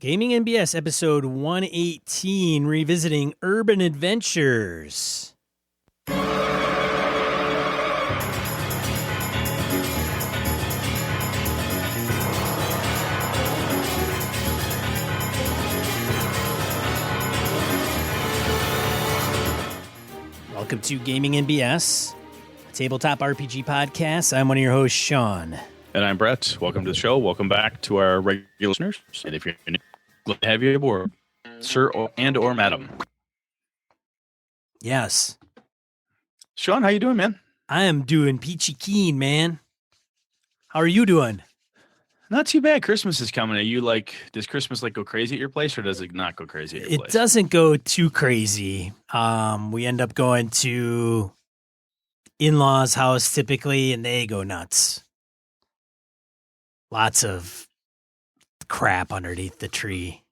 Gaming NBS episode 118, revisiting urban adventures. Welcome to Gaming NBS, a tabletop RPG podcast. I'm one of your hosts, Sean. And I'm Brett. Welcome to the show. Welcome back to our regular listeners. And if you're new, glad to have you aboard, sir or madam. Yes. Sean, how you doing, man? I am doing peachy keen, man. How are you doing? Not too bad. Christmas is coming. Are you does Christmas go crazy at your place, or does it not go crazy at your place? It doesn't go too crazy. We end up going to in-laws' house typically, and they go nuts. Lots of crap underneath the tree.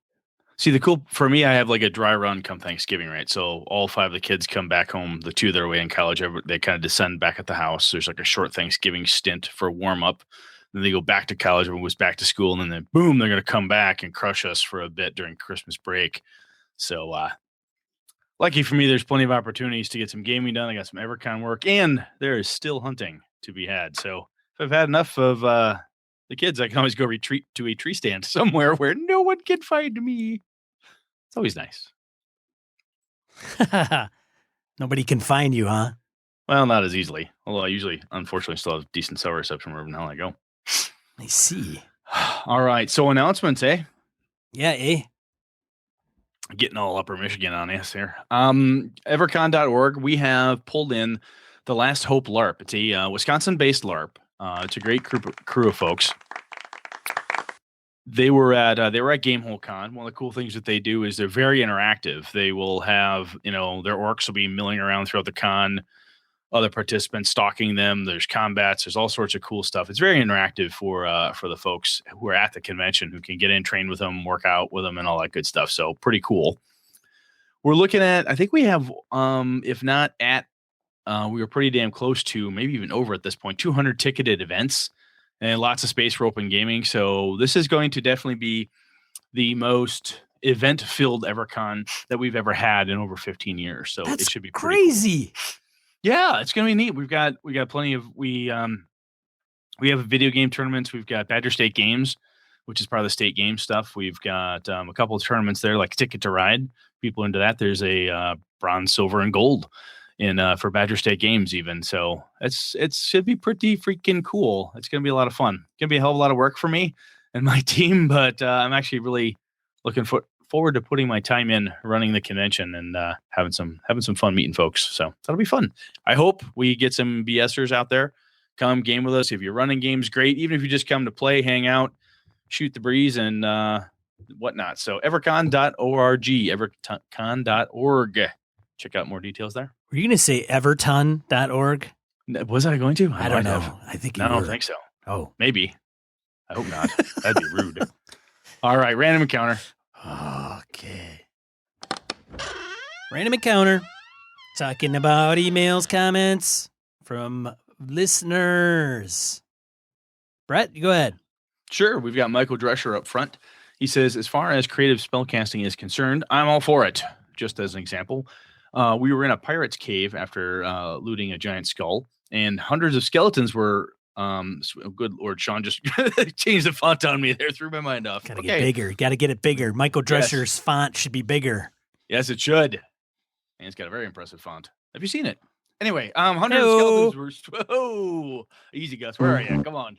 See, for me, I have a dry run come Thanksgiving, right? So all 5 of the kids come back home. The 2 that are away in college, they kind of descend back at the house. There's a short Thanksgiving stint for warm up. Then they go back to college. Everyone goes back to school, and then boom, they're going to come back and crush us for a bit during Christmas break. So lucky for me, there's plenty of opportunities to get some gaming done. I got some EverCon work, and there is still hunting to be had. So if I've had enough of the kids, I can always go retreat to a tree stand somewhere where no one can find me. It's always nice. Nobody can find you, huh? Well, not as easily. Although I usually, unfortunately, still have decent cell reception wherever the hell I go. I see. All right. So announcements, eh? Yeah, eh? Getting all Upper Michigan on us here. Evercon.org, we have pulled in the Last Hope LARP. It's a Wisconsin-based LARP. It's a great crew of folks. They were at Gamehole Con. One of the cool things that they do is they're very interactive. They will have, their orcs will be milling around throughout the con, other participants stalking them. There's combats. There's all sorts of cool stuff. It's very interactive for the folks who are at the convention, who can get in, train with them, work out with them, and all that good stuff. So pretty cool. We're looking at, I think we have, if not at, we were pretty damn close to, maybe even over at this point, 200 ticketed events and lots of space for open gaming. So this is going to definitely be the most event-filled EverCon that we've ever had in over 15 years. So That's it should be crazy. Cool. Yeah, it's going to be neat. We've got plenty of we have video game tournaments. We've got Badger State Games, which is part of the state game stuff. We've got a couple of tournaments there, like Ticket to Ride. People into that. There's a bronze, silver, and gold for Badger State Games even. So it should be pretty freaking cool. It's going to be a lot of fun. It's going to be a hell of a lot of work for me and my team, but I'm actually really looking forward to putting my time in running the convention and having some fun meeting folks. So that'll be fun. I hope we get some BSers out there. Come game with us. If you're running games, great. Even if you just come to play, hang out, shoot the breeze, and whatnot. So evercon.org, evercon.org. Check out more details there. Were you going to say everton.org? Was I going to? I don't know. I think I don't think so. Oh, maybe. I hope not. That'd be rude. All right, random encounter. Okay. Random encounter. Talking about emails, comments from listeners. Brett, you go ahead. Sure. We've got Michael Drescher up front. He says, as far as creative spellcasting is concerned, I'm all for it. Just as an example, we were in a pirate's cave after looting a giant skull, and hundreds of skeletons were good Lord, Sean just changed the font on me there, threw my mind off. Gotta get bigger. Gotta get it bigger. Michael Drescher's font should be bigger. Yes, it should. And it's got a very impressive font. Have you seen it? Anyway, hundreds of skeletons were... Oh, easy, Gus. Where are you? Come on.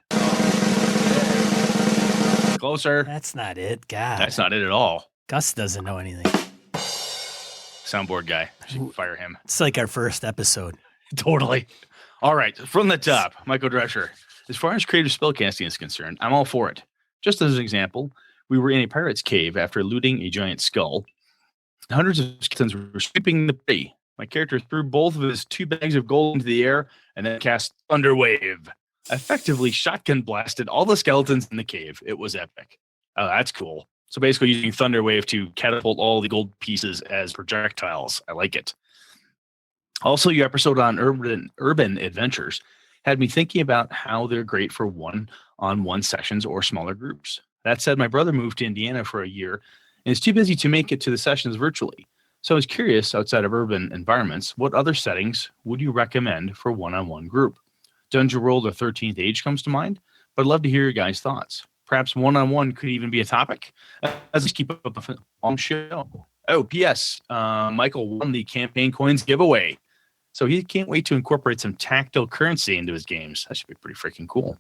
Closer. That's not it. God. That's not it at all. Gus doesn't know anything. Soundboard guy. I should fire him. It's like our first episode. Totally. All right. From the top, Michael Drescher. As far as creative spellcasting is concerned, I'm all for it. Just as an example, we were in a pirate's cave after looting a giant skull. Hundreds of skeletons were sweeping the prey. My character threw both of his 2 bags of gold into the air and then cast Thunderwave. Effectively shotgun blasted all the skeletons in the cave. It was epic. Oh, that's cool. So basically using Thunderwave to catapult all the gold pieces as projectiles. I like it. Also, your episode on urban adventures had me thinking about how they're great for one-on-one sessions or smaller groups. That said, my brother moved to Indiana for a year and is too busy to make it to the sessions virtually. So I was curious, outside of urban environments, what other settings would you recommend for one-on-one group? Dungeon World or 13th Age comes to mind, but I'd love to hear your guys' thoughts. Perhaps one-on-one could even be a topic. Let's keep up on the show. Oh, P.S. Michael won the campaign coins giveaway. So he can't wait to incorporate some tactile currency into his games. That should be pretty freaking cool.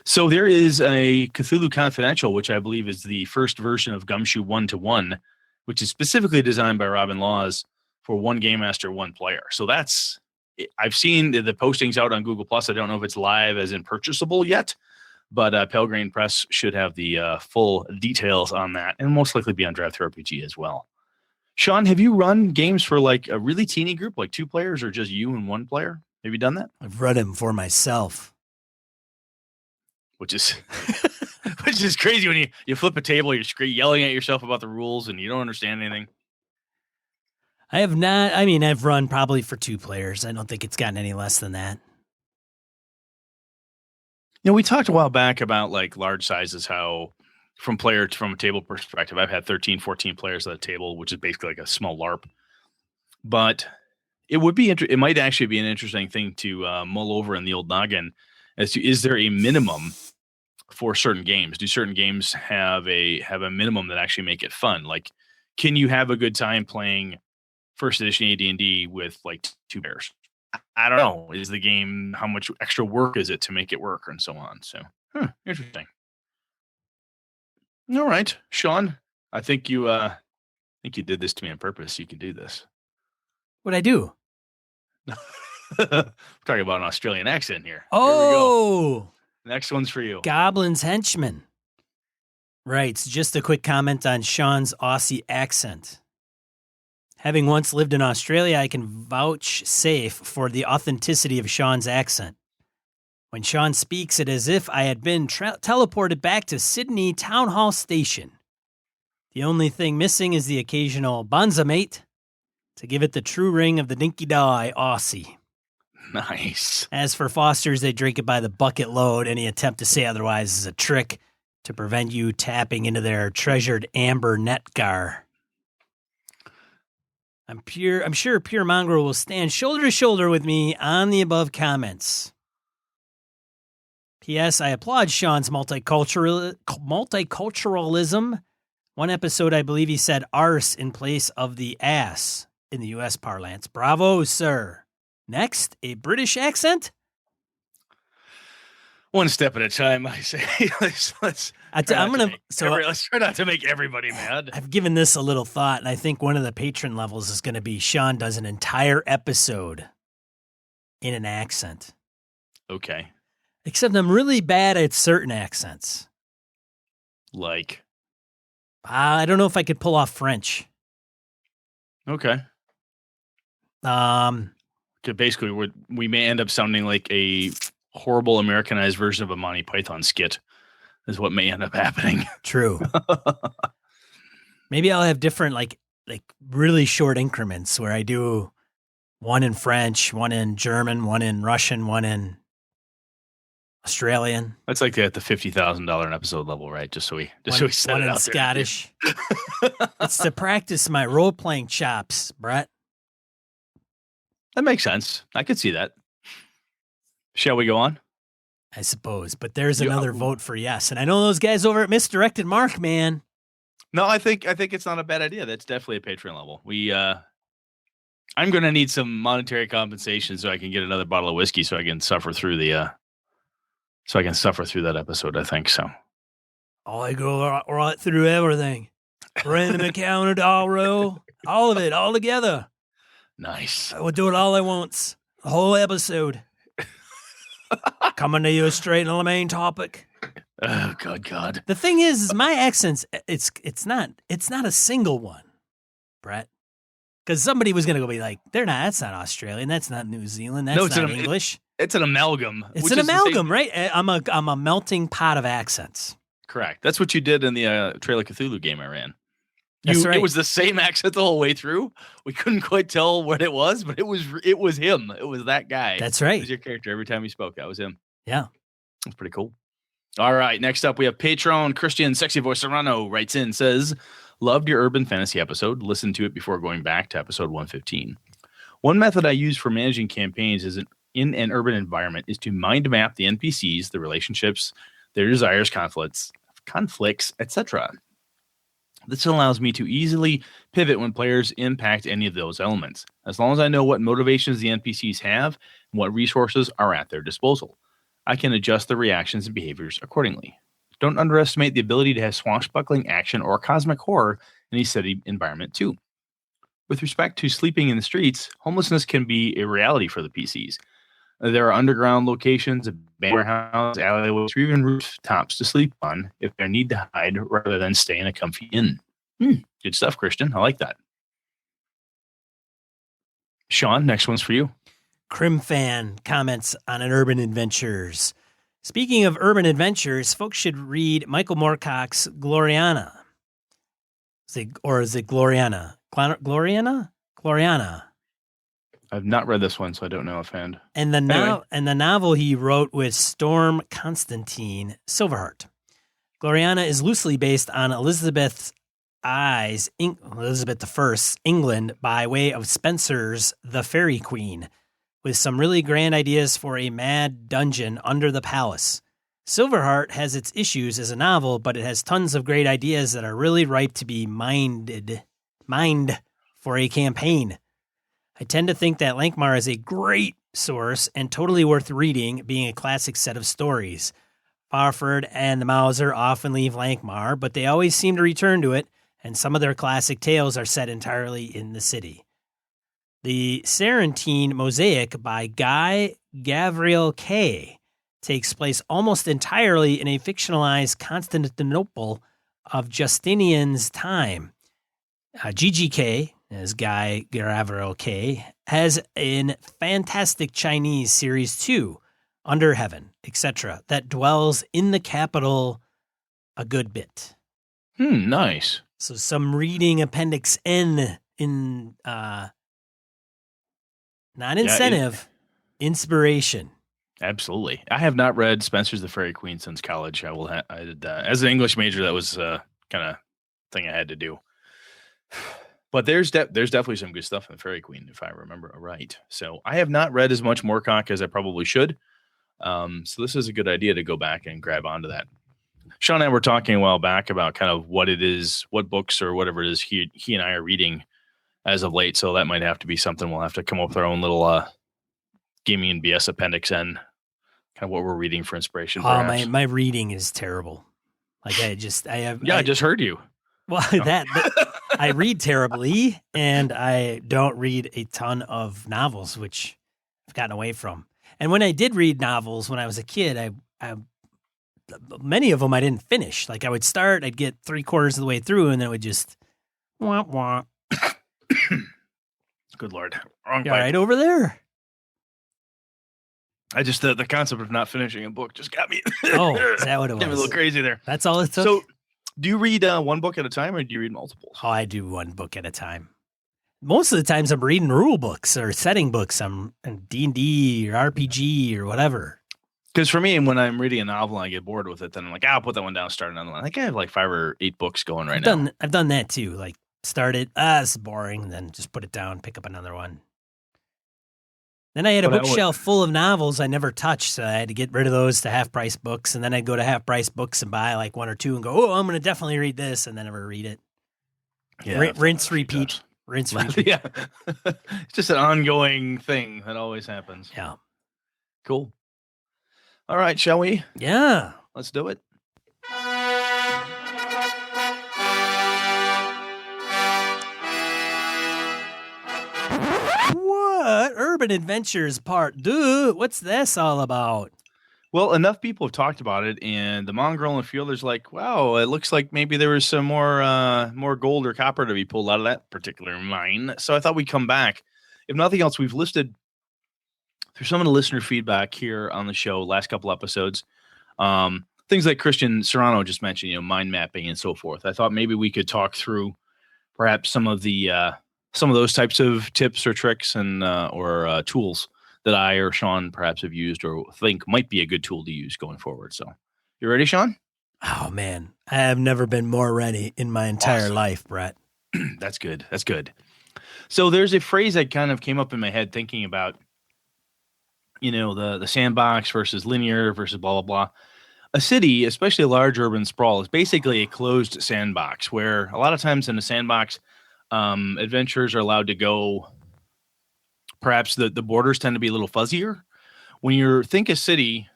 So there is a Cthulhu Confidential, which I believe is the first version of Gumshoe 1-to-1, which is specifically designed by Robin Laws for one game master, one player. So that's, I've seen the postings out on Google Plus. I don't know if it's live as in purchasable yet, but Pelgrane Press should have the full details on that, and most likely be on Drive Thru RPG as well. Sean, have you run games for like a really teeny group, like 2 players, or just you and 1 player? Have you done that? I've run them for myself. Which is crazy when you flip a table, you're yelling at yourself about the rules and you don't understand anything. I have not. I mean, I've run probably for 2 players. I don't think it's gotten any less than that. You know, we talked a while back about like large sizes, how from a table perspective, I've had 13, 14 players at a table, which is basically like a small LARP. But it would be it might actually be an interesting thing to mull over in the old noggin as to, is there a minimum for certain games? Do certain games have a minimum that actually make it fun? Like, can you have a good time playing first edition AD&D with like 2 players? I don't know. Is the game, how much extra work is it to make it work, and so on? So, interesting. All right, Sean. I think you did this to me on purpose. You can do this. What'd I do? We're talking about an Australian accent here. Oh, here we go. Next one's for you. Goblin's Henchman. Right. So just a quick comment on Sean's Aussie accent. Having once lived in Australia, I can vouchsafe for the authenticity of Sean's accent. When Sean speaks, it is as if I had been teleported back to Sydney Town Hall Station. The only thing missing is the occasional bonza mate to give it the true ring of the dinky die Aussie. Nice. As for Foster's, they drink it by the bucket load. Any attempt to say otherwise is a trick to prevent you tapping into their treasured amber netgar. I'm sure Pure Mongrel will stand shoulder to shoulder with me on the above comments. P.S. I applaud Sean's multiculturalism. One episode, I believe he said arse in place of the ass in the U.S. parlance. Bravo, sir. Next, a British accent? One step at a time, I say. let's try not to make everybody mad. I've given this a little thought, and I think one of the patron levels is going to be Sean does an entire episode in an accent. Okay. Except I'm really bad at certain accents. Like? I don't know if I could pull off French. Okay. Basically, we may end up sounding like a horrible Americanized version of a Monty Python skit is what may end up happening. True. Maybe I'll have different, like really short increments where I do one in French, one in German, one in Russian, one in Australian. That's like at the $50,000 an episode level, right? Just so we set it out there. Scottish. It's to practice my role-playing chops, Brett. That makes sense. I could see that. Shall we go on? I suppose, but there's another vote for yes. And I know those guys over at Misdirected Mark, man. No, I think it's not a bad idea. That's definitely a Patreon level. I'm going to need some monetary compensation so I can get another bottle of whiskey so I can suffer through that episode, I think so. I go right through everything. Random encounter, doll roll, all of it, all together. Nice. I will do it all at once. The whole episode. Coming to you straight on the main topic. Oh, God. The thing is my accents, it's not a single one, Brett. Because somebody was going to go be like, that's not Australian, that's not New Zealand, that's not English. It's an amalgam. It's an amalgam, right? I'm a melting pot of accents. Correct. That's what you did in the Trail of Cthulhu game I ran. That's right. It was the same accent the whole way through. We couldn't quite tell what it was, but it was him. It was that guy. That's right. It was your character every time he spoke. That was him. Yeah. That's pretty cool. All right. Next up, we have Patron Christian Sexy Voice Serrano writes in, says, loved your urban fantasy episode. Listened to it before going back to episode 115. One method I use for managing campaigns in an urban environment is to mind map the NPCs, the relationships, their desires, conflicts, etc. This allows me to easily pivot when players impact any of those elements, as long as I know what motivations the NPCs have and what resources are at their disposal. I can adjust the reactions and behaviors accordingly. Don't underestimate the ability to have swashbuckling action or cosmic horror in a city environment too. With respect to sleeping in the streets, homelessness can be a reality for the PCs. There are underground locations, abandoned warehouses, alleyways, or even rooftops to sleep on if they need to hide rather than stay in a comfy inn. Good stuff, Christian. I like that. Sean, next one's for you. Crimfan comments on an Urban Adventures. Speaking of urban adventures, folks should read Michael Moorcock's Gloriana. Is it Gloriana? Gloriana. I've not read this one, so I don't know offhand. And the novel he wrote with Storm Constantine, Silverheart. Gloriana is loosely based on Elizabeth I's Elizabeth I's England by way of Spenser's The Fairy Queen, with some really grand ideas for a mad dungeon under the palace. Silverheart has its issues as a novel, but it has tons of great ideas that are really ripe to be mined for a campaign. I tend to think that Lankmar is a great source and totally worth reading, being a classic set of stories. Farford and the Mauser often leave Lankmar, but they always seem to return to it, and some of their classic tales are set entirely in the city. The Sarantine Mosaic by Guy Gavriel Kay takes place almost entirely in a fictionalized Constantinople of Justinian's time. GGK, as Guy Gavriel Kay, has a fantastic Chinese series too, Under Heaven, etc., that dwells in the capital a good bit. Nice. So some reading Appendix N in not incentive, inspiration. Absolutely. I have not read Spenser's The Fairy Queen since college. I did that. As an English major, that was kind of thing I had to do. But there's definitely some good stuff in The Fairy Queen, if I remember right. So I have not read as much Moorcock as I probably should. So this is a good idea to go back and grab onto that. Sean and I were talking a while back about kind of what it is, what books or whatever it is he and I are reading as of late. So that might have to be something we'll have to come up with our own little gaming and BS appendix and kind of what we're reading for inspiration. My reading is terrible. Like I just heard you. Well, I read terribly, and I don't read a ton of novels, which I've gotten away from. And when I did read novels when I was a kid, I many of them I didn't finish. Like I would start, I'd get 3/4 of the way through, and then it would just wah wah. Good Lord. Wrong pipe. Right over there. I just, the concept of not finishing a book just got me. Oh, is that what it was? Got me a little crazy there. That's all it took? So do you read one book at a time or do you read multiple? Oh, I do one book at a time. Most of the times I'm reading rule books or setting books. I'm in D&D or RPG or whatever. Because for me, when I'm reading a novel and I get bored with it, then I'm like, I'll put that one down, start another one. I think I have like 5 or 8 books going now. I've done that too. Like start it, it's boring, then just put it down, pick up another one. Then I had a bookshelf full of novels I never touched, so I had to get rid of those to half-price books, and then I'd go to half-price books and buy like 1 or 2 and go, oh, I'm going to definitely read this, and then never read it. Yeah, rinse, repeat. Rinse, repeat. Yeah. It's just an ongoing thing that always happens. Yeah. Cool. All right, shall we? Yeah. Let's do it. What? Urban Adventures Part 2? What's this all about? Well, enough people have talked about it, and the mongrel and Fielder's like, wow, it looks like maybe there was some more gold or copper to be pulled out of that particular mine. So I thought we'd come back. If nothing else, we've listed through some of the listener feedback here on the show, last couple episodes, things like Christian Serrano just mentioned, mind mapping and so forth. I thought maybe we could talk through perhaps some of those types of tips or tricks and or tools that I or Sean perhaps have used or think might be a good tool to use going forward. So You ready, Sean? Oh, man. I have never been more ready in my entire Awesome. life, Brett. That's good. That's good. So there's a phrase that kind of came up in my head thinking about, the sandbox versus linear versus blah, blah, blah. A city, especially a large urban sprawl, is basically a closed sandbox where a lot of times in a sandbox, adventurers are allowed to go. Perhaps the borders tend to be a little fuzzier. When you think a city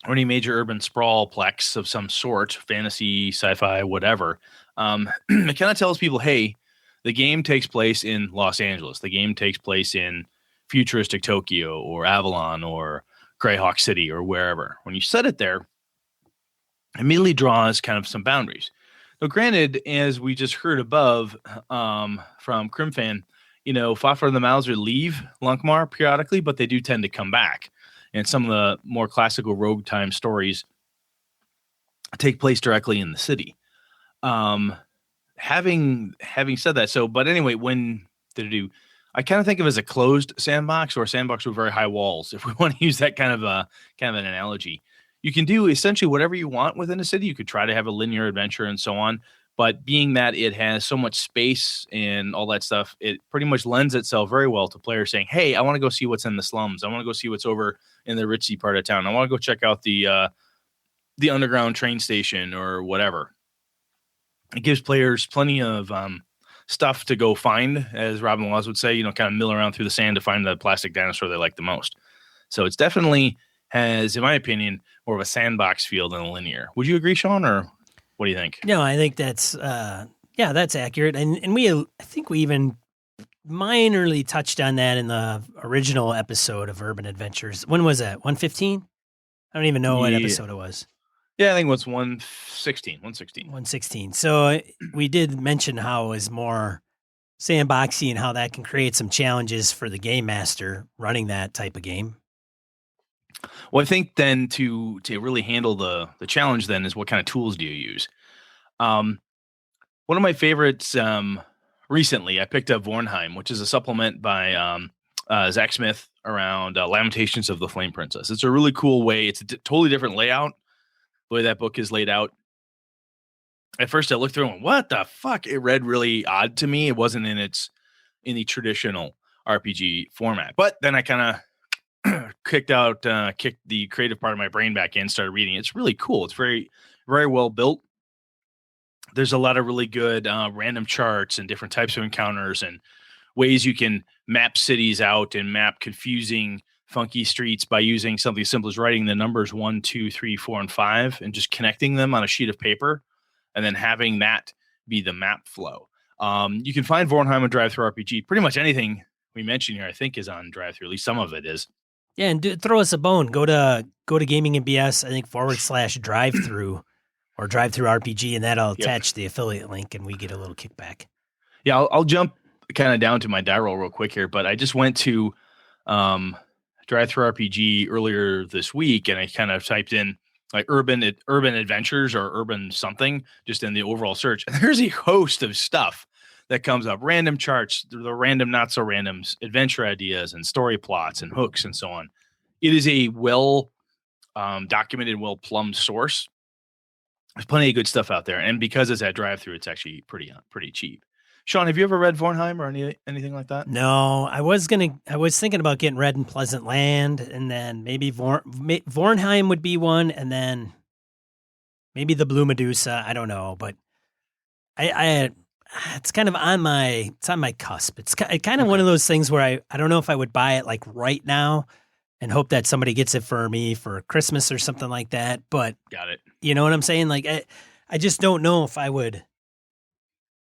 or any major urban sprawl plex of some sort, fantasy, sci-fi, whatever, it kind of tells people, hey, the game takes place in Los Angeles. The game takes place in futuristic Tokyo or Avalon or Greyhawk City or wherever. When you set it there, it immediately draws kind of some boundaries. Now, granted, as we just heard above from Crimfan, Fafhrd and the Mauser leave Lunkmar periodically, but they do tend to come back. And some of the more classical rogue time stories take place directly in the city. Having said that, but anyway, when did it do? I kind of think of it as a closed sandbox or a sandbox with very high walls. If we want to use that kind of an analogy, you can do essentially whatever you want within a city. You could try to have a linear adventure and so on. But being that it has so much space and all that stuff, it pretty much lends itself very well to players saying, hey, I want to go see what's in the slums. I want to go see what's over in the ritzy part of town. I want to go check out the underground train station or whatever. It gives players plenty of stuff to go find, as Robin Laws would say, kind of mill around through the sand to find the plastic dinosaur they like the most. So it's definitely has, in my opinion, more of a sandbox feel than a linear. Would you agree, Sean, or what do you think? No, I think that's that's accurate. And I think we even minorly touched on that in the original episode of Urban Adventures. When was that? 115? I don't even know what episode it was. Yeah, I think it was 116. 116. So we did mention how it was more sandboxy and how that can create some challenges for the game master running that type of game. Well, I think then to really handle the challenge then is what kind of tools do you use? One of my favorites recently, I picked up Vornheim, which is a supplement by Zach Smith around Lamentations of the Flame Princess. It's a really cool way. It's a totally different layout, the way that book is laid out. At first, I looked through and went, what the fuck? It read really odd to me. It wasn't in the traditional RPG format. But then I kind of kicked the creative part of my brain back in, started reading. It's really cool. It's very, very well built. There's a lot of really good random charts and different types of encounters and ways you can map cities out and map confusing, funky streets by using something as simple as writing the numbers 1, 2, 3, 4, and 5 and just connecting them on a sheet of paper and then having that be the map flow. You can find Vornheim on DriveThru RPG. Pretty much anything we mentioned here, I think, is on DriveThru. At least some of it is. Yeah, and throw us a bone. Go to Gaming and BS, I think /DriveThru or DriveThru RPG, and that'll attach the affiliate link, and we get a little kickback. Yeah, I'll jump kind of down to my die roll real quick here, but I just went to DriveThru RPG earlier this week, and I kind of typed in like urban adventures or urban something just in the overall search. And there's a host of stuff that comes up, random charts, the random, not so randoms, adventure ideas and story plots and hooks and so on. It is a well documented, well plumbed source. There's plenty of good stuff out there. And because it's at DriveThru, it's actually pretty cheap. Sean, have you ever read Vornheim or anything like that? No, I was thinking about getting Red and Pleasant Land, and then maybe Vornheim would be one, and then maybe the Blue Medusa. I don't know, but it's kind of on my cusp. It's kind of one of those things where I don't know if I would buy it like right now and hope that somebody gets it for me for Christmas or something like that. But got it. You know what I'm saying? Like I just don't know if I would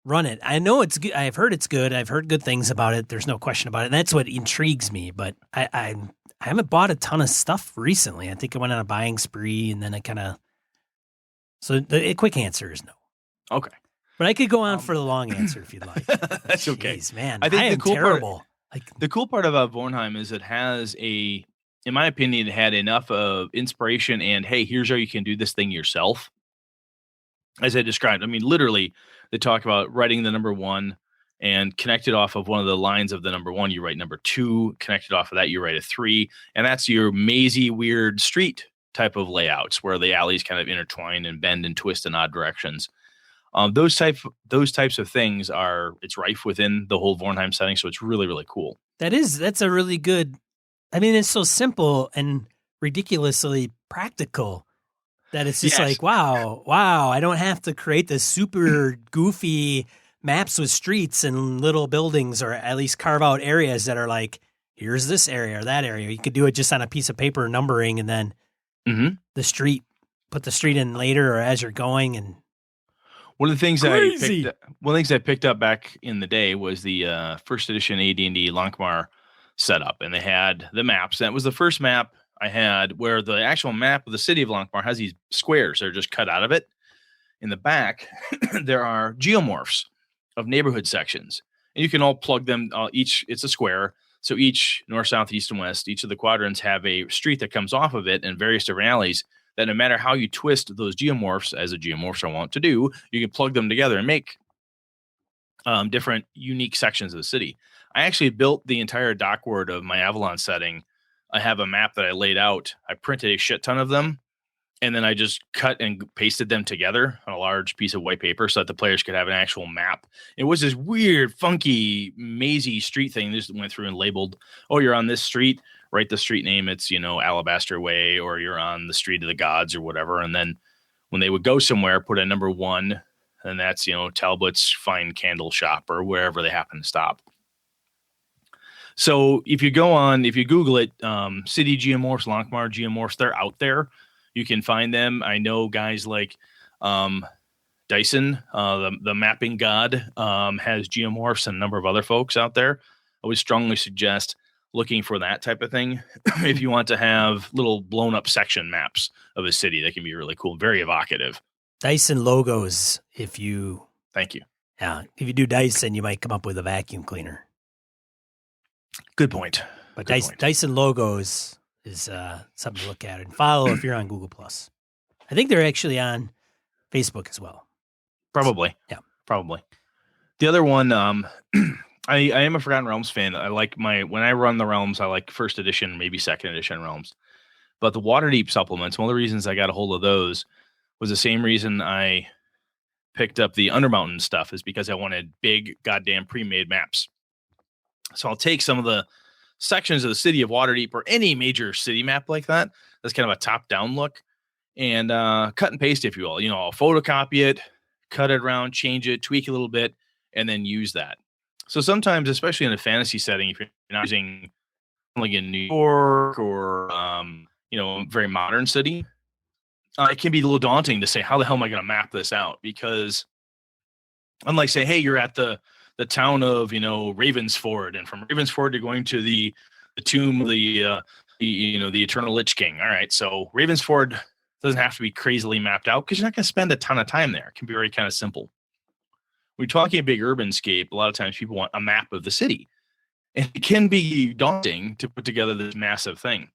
run it. I know it's good. I've heard it's good. I've heard good things about it. There's no question about it. And that's what intrigues me. But I haven't bought a ton of stuff recently. I think I went on a buying spree, and then I kind of. So the quick answer is no. Okay. But I could go on for the long answer if you'd like. That's okay. Jeez, man. I think am the cool terrible. The cool part about Vornheim is it has in my opinion, it had enough of inspiration and, hey, here's how you can do this thing yourself. As I described, I mean, literally, they talk about writing the number 1 and connected off of one of the lines of the number 1, you write number 2, connected off of that, you write a 3, and that's your mazy, weird street type of layouts where the alleys kind of intertwine and bend and twist in odd directions. Those types of things it's rife within the whole Vornheim setting, so it's really, really cool. That's a really good. I mean, it's so simple and ridiculously practical that it's just like, wow, I don't have to create this super goofy maps with streets and little buildings, or at least carve out areas that are like, here's this area or that area. You could do it just on a piece of paper, numbering, and then the street, put the street in later or as you're going. And one of the things I picked up back in the day was the first edition AD&D Lankhmar setup, and they had the maps. That was the first map I had where the actual map of the city of Lankhmar has these squares that are just cut out of it. In the back, there are geomorphs of neighborhood sections, and you can all plug them. It's a square, so each north, south, east, and west, each of the quadrants have a street that comes off of it and various different alleys that no matter how you twist those geomorphs, as a geomorphs are wont to do, you can plug them together and make different unique sections of the city. I actually built the entire dockward of my Avalon setting. I have a map that I laid out. I printed a shit ton of them, and then I just cut and pasted them together on a large piece of white paper so that the players could have an actual map. It was this weird, funky, mazy street thing. They just went through and labeled, oh, you're on this street, write the street name. It's, Alabaster Way, or you're on the Street of the Gods or whatever. And then when they would go somewhere, put a number 1, and that's, Talbot's Fine Candle Shop or wherever they happen to stop. So if you Google it, City Geomorphs, Lankhmar Geomorphs, they're out there. You can find them. I know guys like Dyson, the mapping god, has geomorphs, and a number of other folks out there. I would strongly suggest looking for that type of thing if you want to have little blown up section maps of a city. That can be really cool, very evocative. Dyson logos. Thank you. Yeah, if you do Dyson, you might come up with a vacuum cleaner. Good point. But Dyson logos is something to look at and follow if you're on Google+. I think they're actually on Facebook as well. Probably. Yeah. Probably. The other one, I am a Forgotten Realms fan. I like when I run the Realms, I like first edition, maybe second edition Realms. But the Waterdeep supplements, one of the reasons I got a hold of those was the same reason I picked up the Undermountain stuff, is because I wanted big goddamn pre-made maps. So I'll take some of the sections of the city of Waterdeep or any major city map like that. That's kind of a top-down look, and cut and paste, if you will. I'll photocopy it, cut it around, change it, tweak a little bit, and then use that. So sometimes, especially in a fantasy setting, if you're not using like in New York or a very modern city, it can be a little daunting to say, how the hell am I going to map this out? Because unlike say, hey, you're at the town of Ravensford, and from Ravensford you're going to the tomb of the Eternal Lich King. All right, so Ravensford doesn't have to be crazily mapped out because you're not going to spend a ton of time there. It can be very kind of simple. When you're talking a big urban scape, a lot of times people want a map of the city, and it can be daunting to put together this massive thing.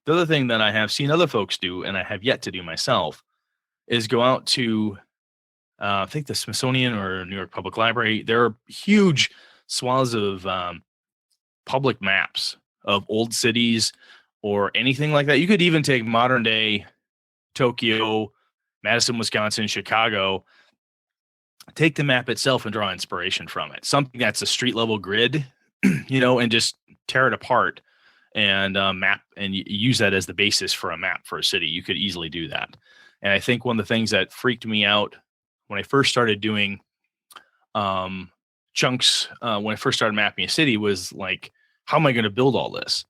The other thing that I have seen other folks do, and I have yet to do myself, is go out to I think the Smithsonian or New York Public Library. There are huge swaths of public maps of old cities or anything like that. You could even take modern day Tokyo, Madison, Wisconsin, Chicago, take the map itself and draw inspiration from it. Something that's a street level grid, and just tear it apart and map and use that as the basis for a map for a city. You could easily do that. And I think one of the things that freaked me out when I first started doing chunks, when I first started mapping a city, was like, how am I going to build all this?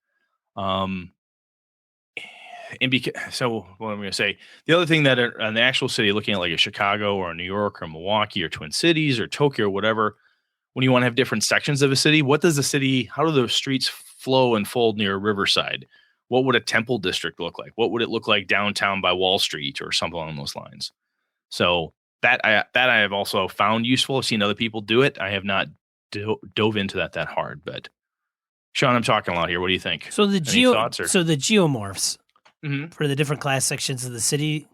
So what I'm going to say, the other thing that an actual city, looking at like a Chicago or a New York or Milwaukee or Twin Cities or Tokyo or whatever, when you want to have different sections of a city, how do the streets flow and fold near a riverside? What would a temple district look like? What would it look like downtown by Wall Street or something along those lines? So that I have also found useful. I've seen other people do it. I have not dove into that hard, but Sean, I'm talking a lot here. What do you think? So the geomorphs for the different class sections of the city,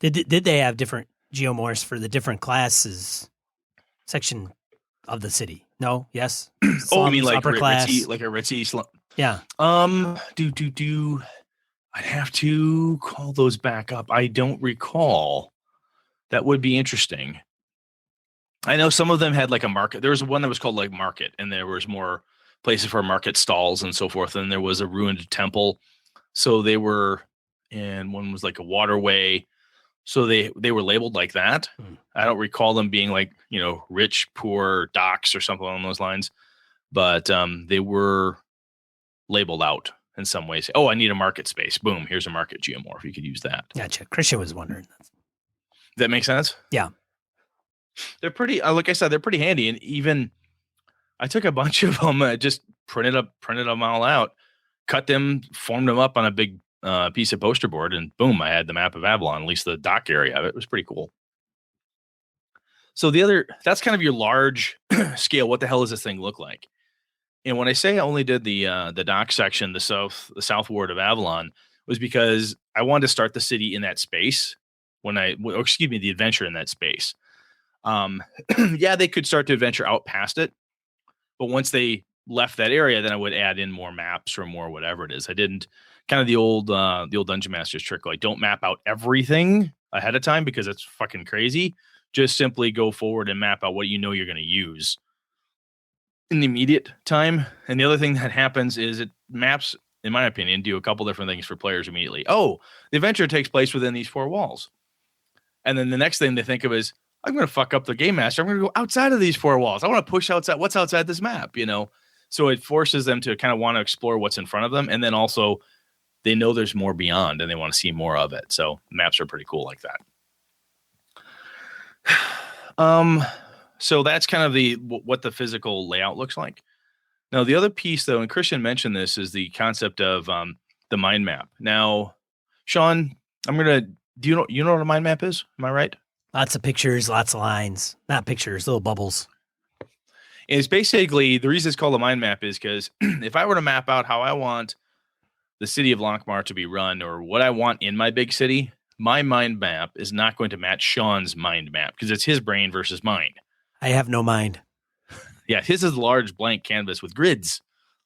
did they have different geomorphs for the different classes section of the city? No? Yes? Slums, you mean like upper class? Like a ritzy slum? Yeah. I'd have to call those back up. I don't recall. That would be interesting. I know some of them had like a market. There was one that was called like market, and there was more places for market stalls and so forth. And there was a ruined temple. So they were, and one was like a waterway. So they were labeled like that. I don't recall them being like, rich, poor, docks or something along those lines. But they were labeled out in some ways. Oh, I need a market space. Boom, here's a market geomorph. You could use that. Gotcha. Christian was wondering. Does that make sense? Yeah. They're pretty, like I said, they're pretty handy. And even I took a bunch of them, just printed them all out, cut them, formed them up on a big piece of poster board, and boom, I had the map of Avalon, at least the dock area of it. It was pretty cool. So that's kind of your large scale. What the hell does this thing look like? And when I say I only did the dock section, the south ward of Avalon, was because I wanted to start the city in that space the adventure in that space. Yeah, they could start to adventure out past it, but once they left that area, then I would add in more maps or more whatever it is. I didn't kind of the old Dungeon Master's trick, like don't map out everything ahead of time because it's fucking crazy. Just simply go forward and map out what you're going to use in the immediate time. And the other thing that happens is maps, in my opinion, do a couple different things for players immediately. Oh, the adventure takes place within these 4 walls. And then the next thing they think of is, I'm going to fuck up the game master. I'm going to go outside of these 4 walls. I want to push outside. What's outside this map, So it forces them to kind of want to explore what's in front of them. And then also they know there's more beyond and they want to see more of it. So maps are pretty cool like that. So that's kind of what the physical layout looks like. Now, the other piece, though, and Christian mentioned this, is the concept of the mind map. Now, Sean, do you know what a mind map is? Am I right? Lots of pictures, lots of lines. Not pictures, little bubbles. It's basically, the reason it's called a mind map is because if I were to map out how I want the city of Lonkmar to be run or what I want in my big city, my mind map is not going to match Sean's mind map because it's his brain versus mine. I have no mind. Yeah, his is a large blank canvas with grids,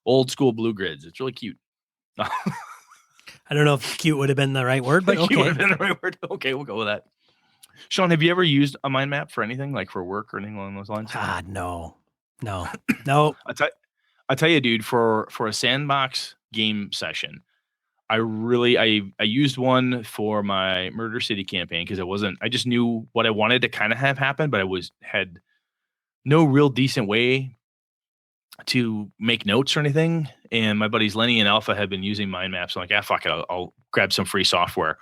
old school blue grids. It's really cute. I don't know if cute would have been the right word, but okay. Cute would have been the right word. Okay, we'll go with that. Sean, have you ever used a mind map for anything, like for work or anything along those lines? No. I tell you, dude, for a sandbox game session, I used one for my Murder City campaign because I just knew what I wanted to kind of have happen, but had no real decent way to make notes or anything. And my buddies Lenny and Alpha had been using mind maps. I'm like, fuck it, I'll grab some free software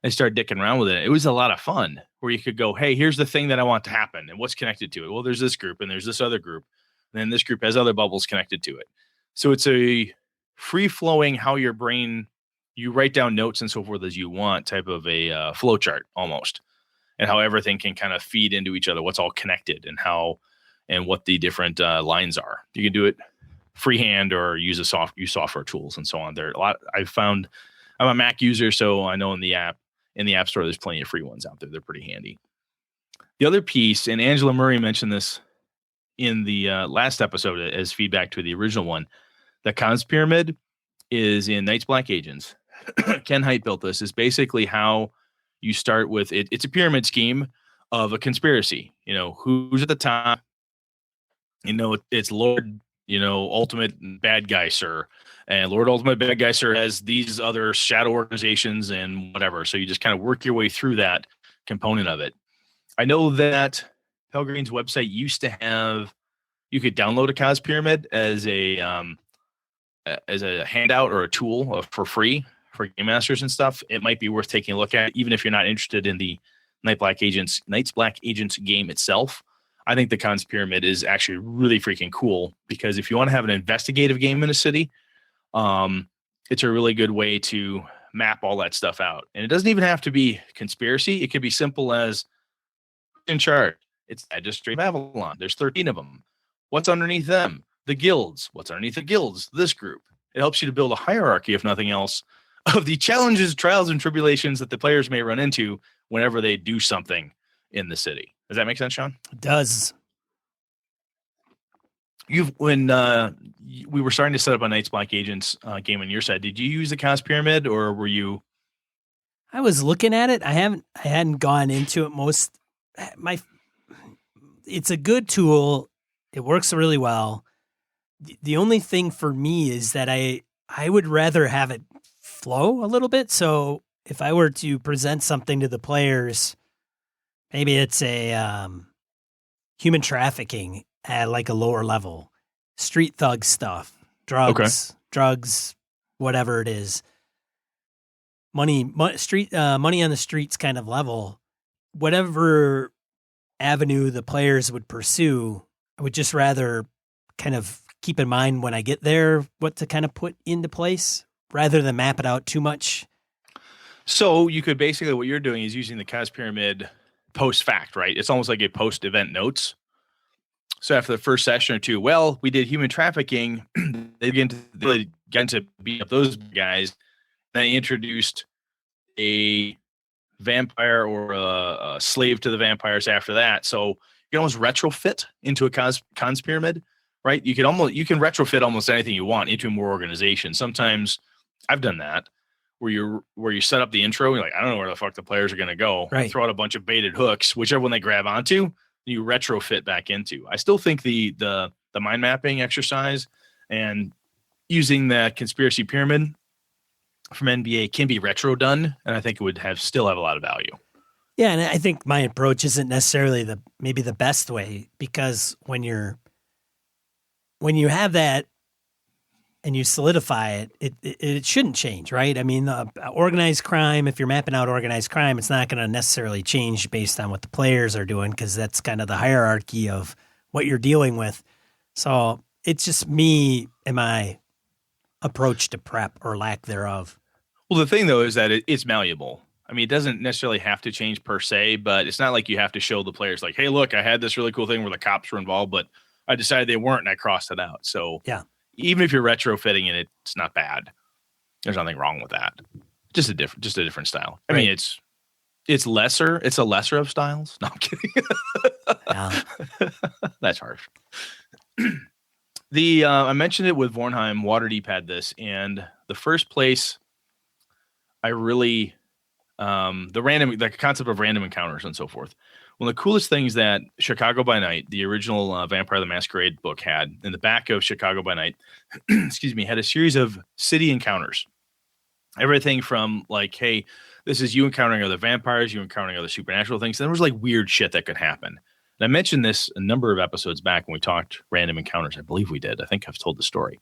and start dicking around with it. It was a lot of fun where you could go, hey, here's the thing that I want to happen and what's connected to it. Well, there's this group and there's this other group. And then this group has other bubbles connected to it. So it's a free flowing how your brain, you write down notes and so forth as you want type of a flow chart almost, and how everything can kind of feed into each other, what's all connected and what the different lines are. You can do it freehand or use software tools and so on. There are a lot. I've found, I'm a Mac user, so I know in the app store, there's plenty of free ones out there. They're pretty handy. The other piece, and Angela Murray mentioned this in the last episode as feedback to the original one, the cons pyramid is in Knights Black Agents. Ken Hite built this. Is basically how you start with it. It's a pyramid scheme of a conspiracy. Who's at the top? It's Lord, Ultimate Bad Guy Sir. And Lord Ultimate Bad Guy Sir has these other shadow organizations and whatever. So you just kind of work your way through that component of it. I know that Pelgreen's website used to have, you could download a cos pyramid as a handout or a tool for free for game masters and stuff. It might be worth taking a look at, even if you're not interested in the Knights Black Agents game itself. I think the cons pyramid is actually really freaking cool because if you want to have an investigative game in a city, it's a really good way to map all that stuff out. And it doesn't even have to be conspiracy. It could be simple as in charge. It's Magistrate of Avalon. There's 13 of them. What's underneath them? The guilds. What's underneath the guilds? This group. It helps you to build a hierarchy, if nothing else, of the challenges, trials, and tribulations that the players may run into whenever they do something in the city. Does that make sense, Sean? It does. We were starting to set up a Knights Black Agents game on your side, did you use the Cos Pyramid, or were you? I was looking at it. I hadn't gone into it it's a good tool. It works really well. The only thing for me is that I would rather have it flow a little bit. So if I were to present something to the players, maybe it's a human trafficking at like a lower level, street thug stuff, drugs, whatever it is, money on the streets kind of level, whatever avenue the players would pursue, I would just rather kind of keep in mind when I get there what to kind of put into place rather than map it out too much. So you could basically, what you're doing is using the Cos Pyramid post fact, right? It's almost like a post event notes. So after the first session or two, well, we did human trafficking. They begin to beat up those guys. They introduced a vampire or a slave to the vampires after that. So you can almost retrofit into a cons pyramid, right? You can retrofit almost anything you want into more organization. Sometimes I've done that where you set up the intro. You're like, I don't know where the fuck the players are going to go. Right. Throw out a bunch of baited hooks, whichever one they grab onto, you retrofit back into. I still think the mind mapping exercise and using that conspiracy pyramid from NBA can be retro done, and I think it would still have a lot of value. Yeah, and I think my approach isn't necessarily maybe the best way, because when you have that and you solidify it shouldn't change, right? I mean, organized crime, if you're mapping out organized crime, it's not going to necessarily change based on what the players are doing, because that's kind of the hierarchy of what you're dealing with. So it's just me and my approach to prep or lack thereof. Well, the thing, though, is that it's malleable. I mean, it doesn't necessarily have to change per se, but it's not like you have to show the players like, hey, look, I had this really cool thing where the cops were involved, but I decided they weren't and I crossed it out. So yeah, even if you're retrofitting it, it's not bad. There's nothing wrong with that. Just a different style. I mean, it's lesser. It's a lesser of styles. No, I'm kidding. Yeah. That's harsh. I mentioned it with Vornheim. Waterdeep had this, and the first place I really the concept of random encounters and so forth. One of the coolest things that Chicago by Night, the original Vampire the Masquerade book, had in the back of Chicago by Night, excuse me, had a series of city encounters. Everything from like, hey, this is you encountering other vampires, you encountering other supernatural things. And there was like weird shit that could happen. And I mentioned this a number of episodes back when we talked random encounters. I believe we did. I think I've told the story.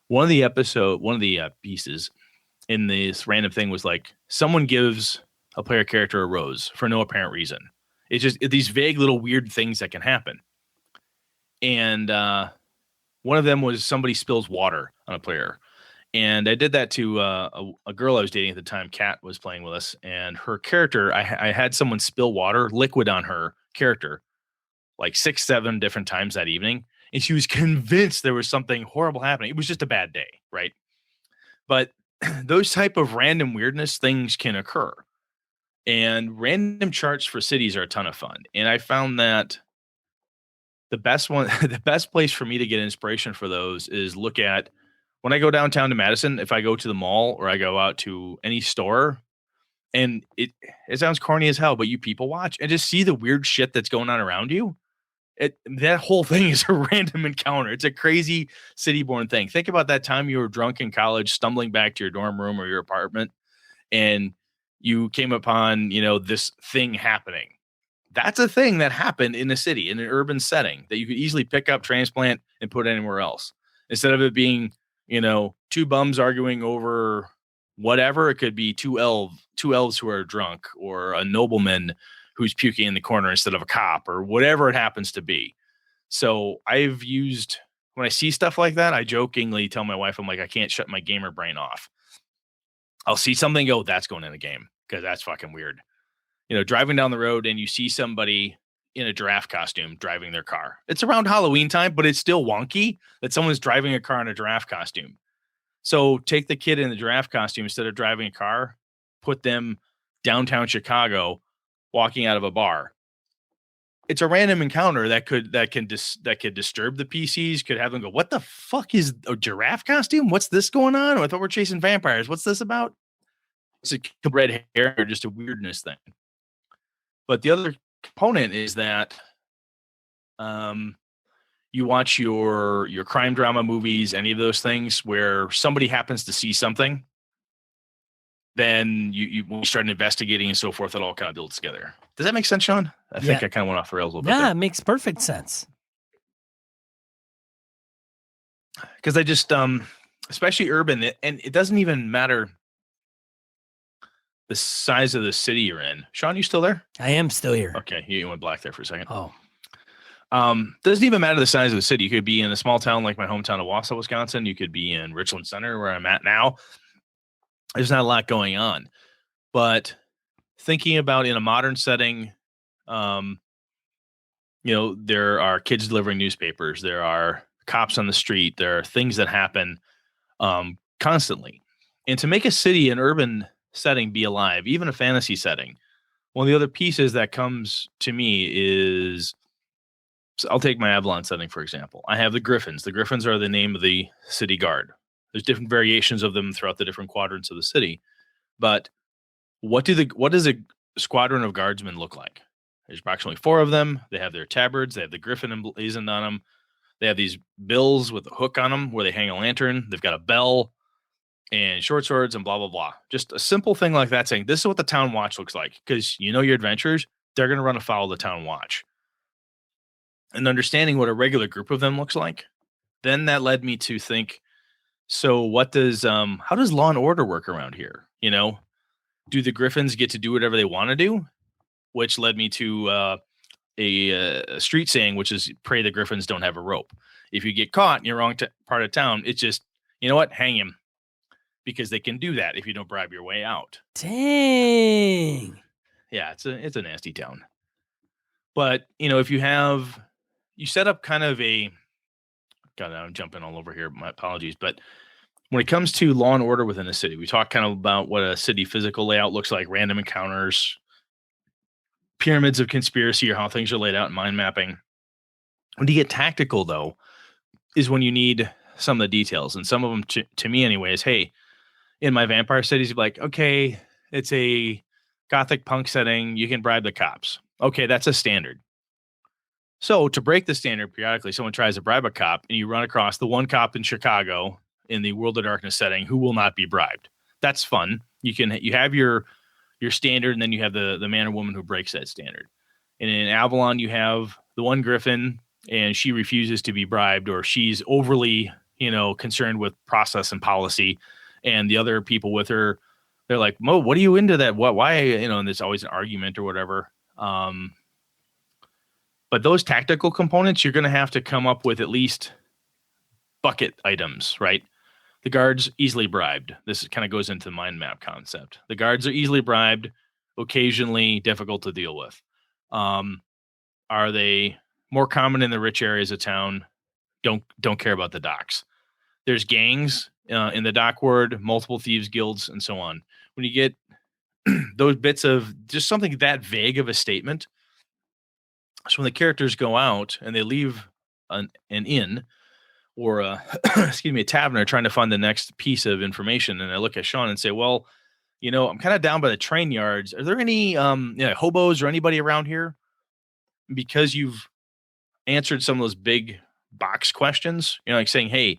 One of the pieces in this random thing was like someone gives a player character a rose for no apparent reason. It's just these vague little weird things that can happen. And one of them was somebody spills water on a player. And I did that to a girl I was dating at the time. Kat was playing with us, and her character, I had someone spill liquid on her character like 6-7 different times that evening. And she was convinced there was something horrible happening. It was just a bad day, right? But those type of random weirdness things can occur. And random charts for cities are a ton of fun. And I found that the best place for me to get inspiration for those is look at when I go downtown to Madison, if I go to the mall or I go out to any store, and it sounds corny as hell, but you people watch and just see the weird shit that's going on around you. That whole thing is a random encounter. It's a crazy city-born thing. Think about that time you were drunk in college, stumbling back to your dorm room or your apartment, and you came upon, this thing happening. That's a thing that happened in a city, in an urban setting that you could easily pick up, transplant, and put anywhere else. Instead of it being, two bums arguing over whatever, it could be two elves who are drunk, or a nobleman who's puking in the corner instead of a cop, or whatever it happens to be. So when I see stuff like that, I jokingly tell my wife, I'm like, I can't shut my gamer brain off. I'll see something, go, that's going in the game, because that's fucking weird. Driving down the road and you see somebody in a giraffe costume driving their car. It's around Halloween time, but it's still wonky that someone's driving a car in a giraffe costume. So take the kid in the giraffe costume instead of driving a car, put them downtown Chicago walking out of a bar. it's a random encounter that could disturb the PCs, could have them go, what the fuck is a giraffe costume? What's this going on? I thought we're chasing vampires. What's this about? It's a red hair or just a weirdness thing. But the other component is that you watch your crime drama movies, any of those things where somebody happens to see something, then when you start investigating and so forth, it all kind of builds together. Does that make sense, Sean? I think I kind of went off the rails a little bit. Yeah, it makes perfect sense. Because I just, especially urban, and it doesn't even matter the size of the city you're in. Sean, you still there? I am still here. Okay, you went black there for a second. Oh. Doesn't even matter the size of the city. You could be in a small town like my hometown of Wausau, Wisconsin. You could be in Richland Center, where I'm at now. There's not a lot going on. But thinking about in a modern setting, there are kids delivering newspapers. There are cops on the street. There are things that happen constantly. And to make a city, an urban setting, be alive, even a fantasy setting, one of the other pieces that comes to me is, so I'll take my Avalon setting, for example. I have the Griffins. The Griffins are the name of the city guard. There's different variations of them throughout the different quadrants of the city. But what does a squadron of guardsmen look like? There's approximately 4 of them. They have their tabards. They have the Griffin emblazoned on them. They have these bills with a hook on them where they hang a lantern. They've got a bell and short swords and blah, blah, blah. Just a simple thing like that, saying this is what the town watch looks like. Because your adventurers, they're going to run afoul of the town watch. And understanding what a regular group of them looks like, then that led me to think, so how does law and order work around here? Do the Griffins get to do whatever they want to do? Which led me to a street saying, which is, pray the Griffins don't have a rope. If you get caught in your wrong part of town, it's just, you know what, hang him. Because they can do that if you don't bribe your way out. Dang. Yeah, it's a nasty town. But, if you set up kind of God, I'm jumping all over here. My apologies. But when it comes to law and order within a city, we talk kind of about what a city physical layout looks like, random encounters, pyramids of conspiracy, or how things are laid out in mind mapping. When you get tactical, though, is when you need some of the details. And some of them, to me anyways, hey, in my vampire cities, you're like, okay, it's a gothic punk setting. You can bribe the cops. Okay, that's a standard. So to break the standard, periodically someone tries to bribe a cop, and you run across the one cop in Chicago in the World of Darkness setting who will not be bribed. That's fun. You have your standard, and then you have the man or woman who breaks that standard. And in Avalon, you have the one Griffin, and she refuses to be bribed, or she's overly, concerned with process and policy. And the other people with her, they're like, Mo, what are you into that? Why, and there's always an argument or whatever. But those tactical components, you're going to have to come up with at least bucket items, right? The guards easily bribed. This kind of goes into the mind map concept. The guards are easily bribed, occasionally difficult to deal with. Are they more common in the rich areas of town? Don't care about the docks. There's gangs in the dock ward, multiple thieves guilds, and so on. When you get those bits of just something that vague of a statement, so when the characters go out and they leave an inn or a tavern, trying to find the next piece of information, and I look at Sean and say, well, I'm kind of down by the train yards. Are there any hobos or anybody around here? Because you've answered some of those big box questions, like saying, hey,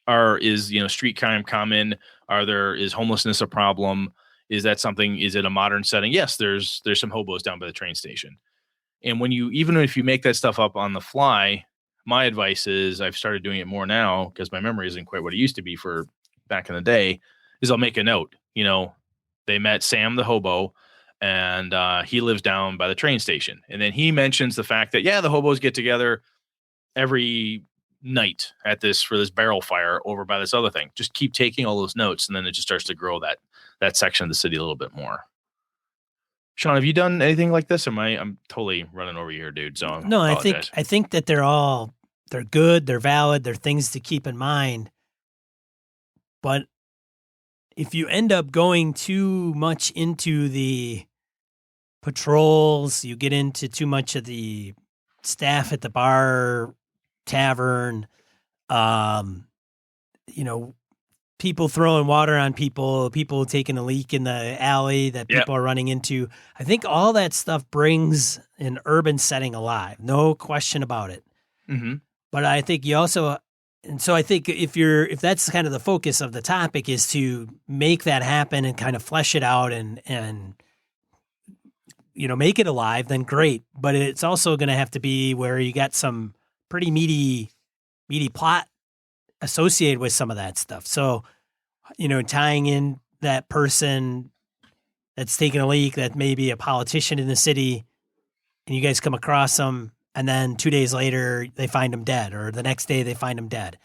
is street crime common? Is homelessness a problem? Is it a modern setting? Yes, there's some hobos down by the train station. And even if you make that stuff up on the fly, my advice is, I've started doing it more now because my memory isn't quite what it used to be for back in the day, is I'll make a note. They met Sam the hobo, and he lives down by the train station. And then he mentions the fact that, the hobos get together every night for this barrel fire over by this other thing. Just keep taking all those notes, and then it just starts to grow that section of the city a little bit more. Sean, have you done anything like this? I'm totally running over you here, dude. So no, I think that they're good, they're valid, they're things to keep in mind. But if you end up going too much into the patrols. You get into too much of the staff at the bar, tavern, people throwing water on people taking a leak in the alley that people are running into. I think all that stuff brings an urban setting alive. No question about it. Mm-hmm. But I think you also, and so I think if that's kind of the focus of the topic is to make that happen and kind of flesh it out and make it alive, then great. But it's also going to have to be where you got some pretty meaty plot associated with some of that stuff. So, tying in that person that's taking a leak that may be a politician in the city and you guys come across them and then 2 days later they find him dead, or the next day they find him dead.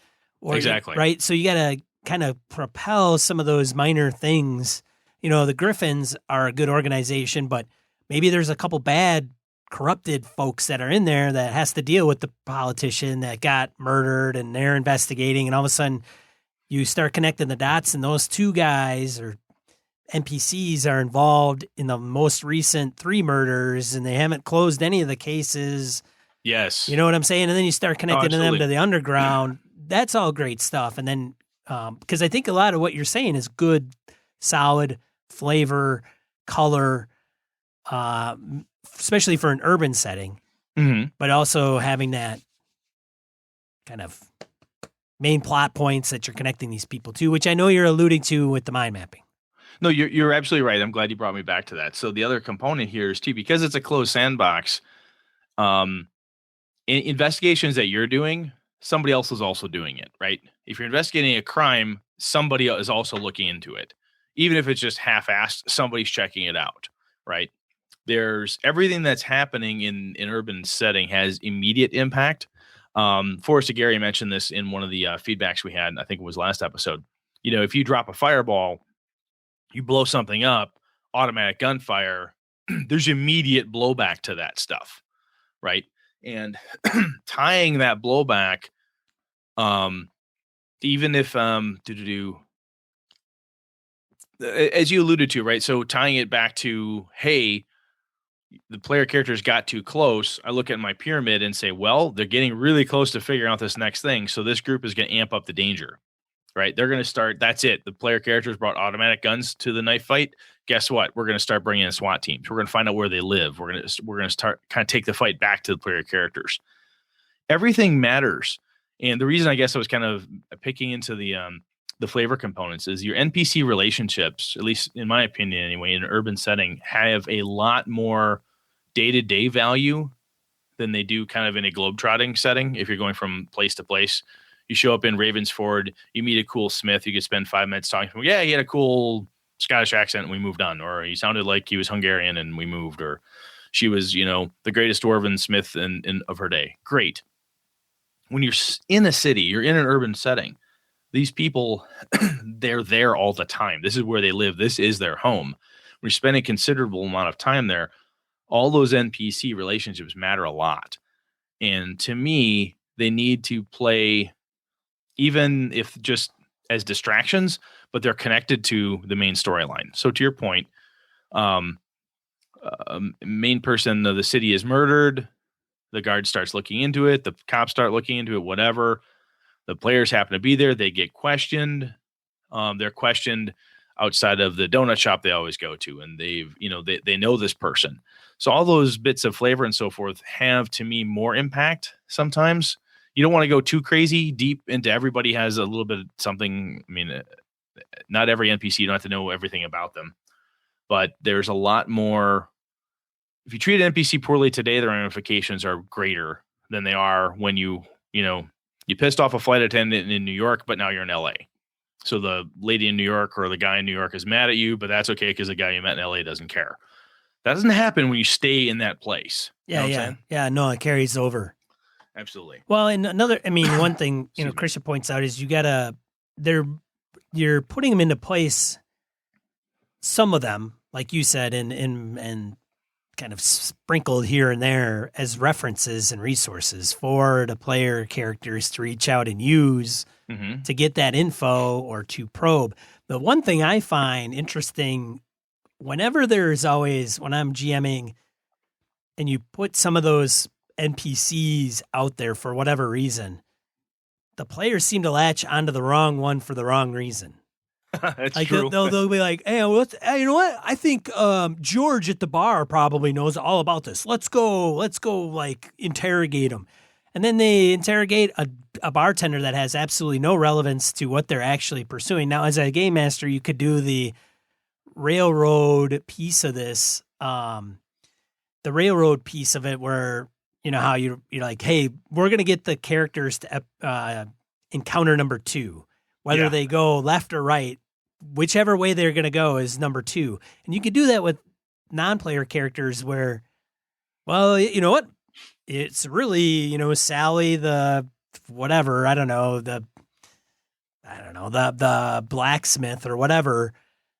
Exactly. Right. So you got to kind of propel some of those minor things. The Griffins are a good organization, but maybe there's a couple bad corrupted folks that are in there that has to deal with the politician that got murdered, and they're investigating, and all of a sudden you start connecting the dots, and those two guys or NPCs are involved in the most recent 3 murders, and they haven't closed any of the cases. Yes. You know what I'm saying? And then you start connecting them to the underground. That's all great stuff. And then, because I think a lot of what you're saying is good, solid flavor, color, especially for an urban setting, but also having that kind of main plot points that you're connecting these people to, which I know you're alluding to with the mind mapping. No, you're absolutely right. I'm glad you brought me back to that. So the other component here is too, because it's a closed sandbox, investigations that you're doing, somebody else is also doing it, right? If you're investigating a crime, somebody is also looking into it. Even if it's just half-assed, somebody's checking it out, right? There's everything that's happening in an urban setting has immediate impact. Forrest Gary mentioned this in one of the feedbacks we had, I think it was last episode. If you drop a fireball, you blow something up, automatic gunfire, there's immediate blowback to that stuff, right? And tying that blowback, even if as you alluded to, right? So tying it back to, hey, the player characters got too close. I look at my pyramid and say, well, they're getting really close to figuring out this next thing. So this group is going to amp up the danger, right? They're going to start. That's it. The player characters brought automatic guns to the knife fight. Guess what? We're going to start bringing in SWAT teams. We're going to find out where they live. We're going to start kind of take the fight back to the player characters. Everything matters. And the reason I guess I was kind of picking into the flavor components is your NPC relationships, at least in my opinion anyway, in an urban setting, have a lot more day-to-day value than they do kind of in a globetrotting setting. If you're going from place to place, you show up in Ravensford, you meet a cool smith, you could spend 5 minutes talking to him. Yeah, he had a cool Scottish accent and we moved on. Or he sounded like he was Hungarian and we moved. Or she was, the greatest dwarven smith of her day. Great. When you're in a city, you're in an urban setting, these people, they're there all the time. This is where they live. This is their home. When you're spending a considerable amount of time there, all those NPC relationships matter a lot. And to me, they need to play, even if just as distractions, but they're connected to the main storyline. So to your point, main person of the city is murdered. The guard starts looking into it. The cops start looking into it, whatever. The players happen to be there. They get questioned. They're questioned outside of the donut shop they always go to. And they know this person. So all those bits of flavor and so forth have, to me, more impact sometimes. You don't want to go too crazy deep into everybody has a little bit of something. I mean, not every NPC, you don't have to know everything about them. But there's a lot more. If you treat an NPC poorly today, the ramifications are greater than they are when you pissed off a flight attendant in New York, but now you're in LA. So the lady in New York or the guy in New York is mad at you, but that's okay because the guy you met in LA doesn't care. That doesn't happen when you stay in that place. Yeah, you know yeah. No, it carries over. Absolutely. Well, and one thing, Christian points out is you're putting them into place, some of them, like you said, and kind of sprinkled here and there as references and resources for the player characters to reach out and use to get that info or to probe. The one thing I find interesting whenever there's always, when I'm GMing and you put some of those NPCs out there for whatever reason, the players seem to latch onto the wrong one for the wrong reason. That's like true. they'll be like, hey, you know what? I think George at the bar probably knows all about this. Let's go like interrogate him. And then they interrogate a bartender that has absolutely no relevance to what they're actually pursuing. Now, as a game master, you could do the railroad piece of this, the railroad piece of it where, you know, how you're like, hey, we're going to get the characters to encounter number 2. Whether they go left or right, whichever way they're going to go is number 2. And you can do that with non-player characters where, well, you know what? It's really, you know, Sally, the whatever, the blacksmith or whatever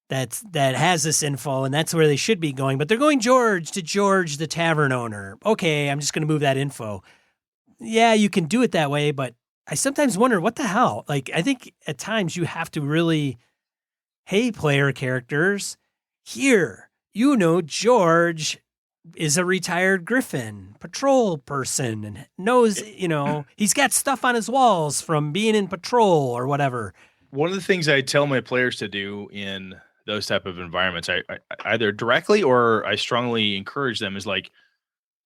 that has this info, and that's where they should be going. But they're going to George, the tavern owner. Okay, I'm just going to move that info. Yeah, you can do it that way, but I sometimes wonder what the hell. Like, I think at times you have to really, hey, player characters, here, you know, George is a retired Griffin patrol person and knows, you know, he's got stuff on his walls from being in patrol or whatever. One of the things I tell my players to do in those type of environments, I either directly or I strongly encourage them, is like,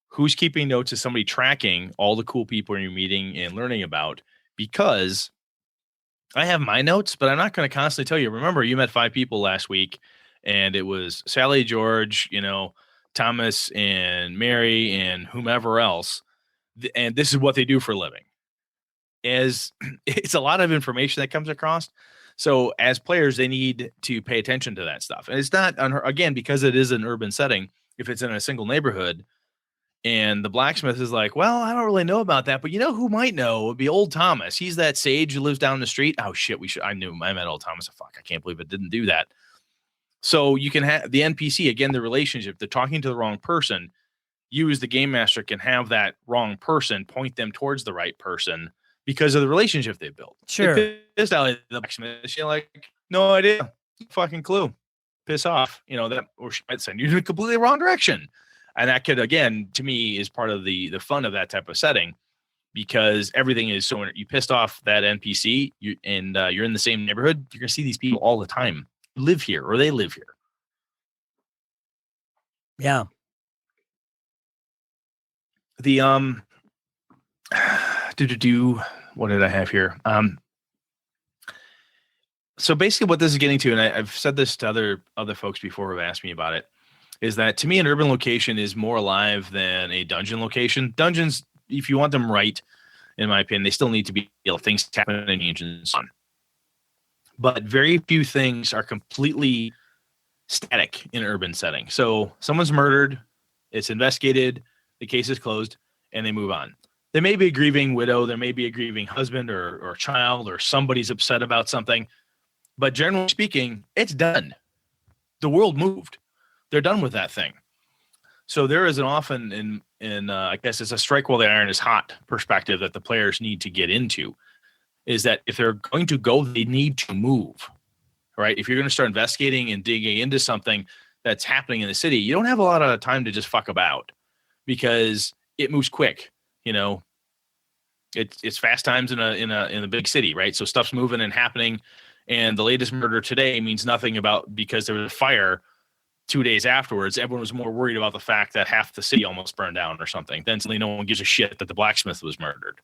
who's keeping notes of somebody tracking all the cool people you're meeting and learning about? Because I have my notes, but I'm not going to constantly tell you, remember, you met 5 people last week and it was Sally, George, you know, Thomas and Mary and whomever else. And this is what they do for a living. As it's a lot of information that comes across. So as players, they need to pay attention to that stuff. And it's not, again, because it is an urban setting, if it's in a single neighborhood, and the blacksmith is like, well, I don't really know about that, but you know who might know? It would be old Thomas. He's that sage who lives down the street. Oh shit, I met old Thomas. Fuck, I can't believe it didn't do that. So you can have the NPC, again, the relationship, they're talking to the wrong person. You as the game master can have that wrong person point them towards the right person because of the relationship they built. Sure. This Sally, the blacksmith, she's like, no idea, fucking clue. Piss off, you know, that, or she might send you in a completely wrong direction. And that could, again, to me, is part of the fun of that type of setting, because everything is so, you pissed off that NPC, you're in the same neighborhood, you're going to see these people all the time live here, or they live here. Yeah. The, what did I have here? So basically what this is getting to, and I've said this to other folks before who have asked me about it, is that to me, an urban location is more alive than a dungeon location. Dungeons, if you want them right, in my opinion, they still need to be, you know, things happen in dungeons. But very few things are completely static in an urban setting. So someone's murdered, it's investigated, the case is closed, and they move on. There may be a grieving widow, there may be a grieving husband or child, or somebody's upset about something. But generally speaking, it's done. The world moved. They're done with that thing. So there is an often in I guess it's a strike while the iron is hot perspective that the players need to get into, is that if they're going to go, they need to move, right? If you're going to start investigating and digging into something that's happening in the city, you don't have a lot of time to just fuck about, because it moves quick. You know, it's fast times in a big city, right? So stuff's moving and happening, and the latest murder today means nothing about, because there was a fire 2 days afterwards. Everyone was more worried about the fact that half the city almost burned down or something. Then suddenly no one gives a shit that the blacksmith was murdered.